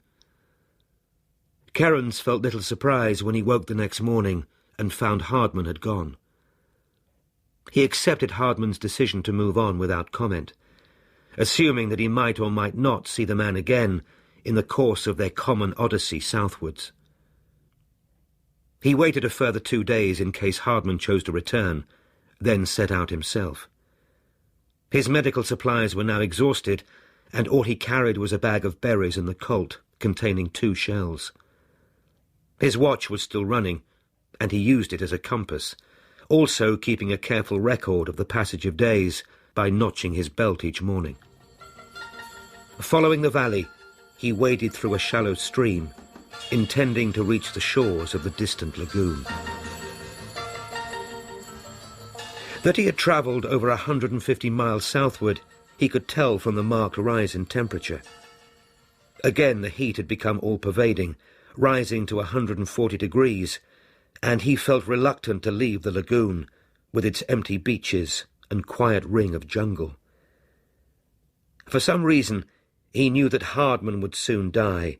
Kerens felt little surprise when he woke the next morning and found Hardman had gone. He accepted Hardman's decision to move on without comment, assuming that he might or might not see the man again in the course of their common odyssey southwards. He waited a further 2 days in case Hardman chose to return, then set out himself. His medical supplies were now exhausted, and all he carried was a bag of berries and the colt, containing 2 shells. His watch was still running, and he used it as a compass, also keeping a careful record of the passage of days by notching his belt each morning. Following the valley, he waded through a shallow stream, intending to reach the shores of the distant lagoon. That he had travelled over 150 miles southward, he could tell from the marked rise in temperature. Again the heat had become all-pervading, rising to 140 degrees, and he felt reluctant to leave the lagoon, with its empty beaches and quiet ring of jungle. For some reason, he knew that Hardman would soon die,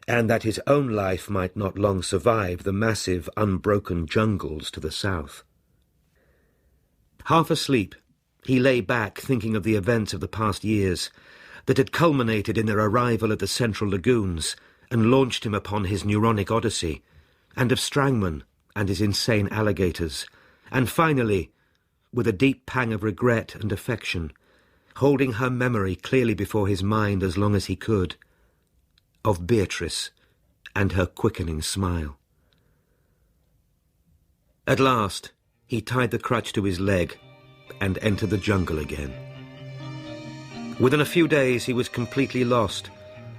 and that his own life might not long survive the massive, unbroken jungles to the south. Half asleep, he lay back thinking of the events of the past years that had culminated in their arrival at the central lagoons and launched him upon his neuronic odyssey, and of Strangman and his insane alligators, and finally, with a deep pang of regret and affection, holding her memory clearly before his mind as long as he could, of Beatrice and her quickening smile. At last, he tied the crutch to his leg and entered the jungle again. Within a few days he was completely lost,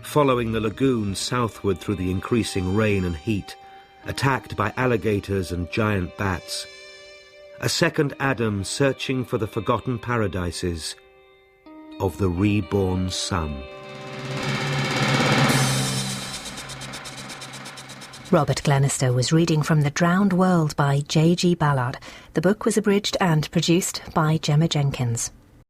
following the lagoon southward through the increasing rain and heat, attacked by alligators and giant bats. A second Adam searching for the forgotten paradises of the reborn sun. Robert Glenister was reading from The Drowned World by JG Ballard. The book was abridged and produced by Gemma Jenkins.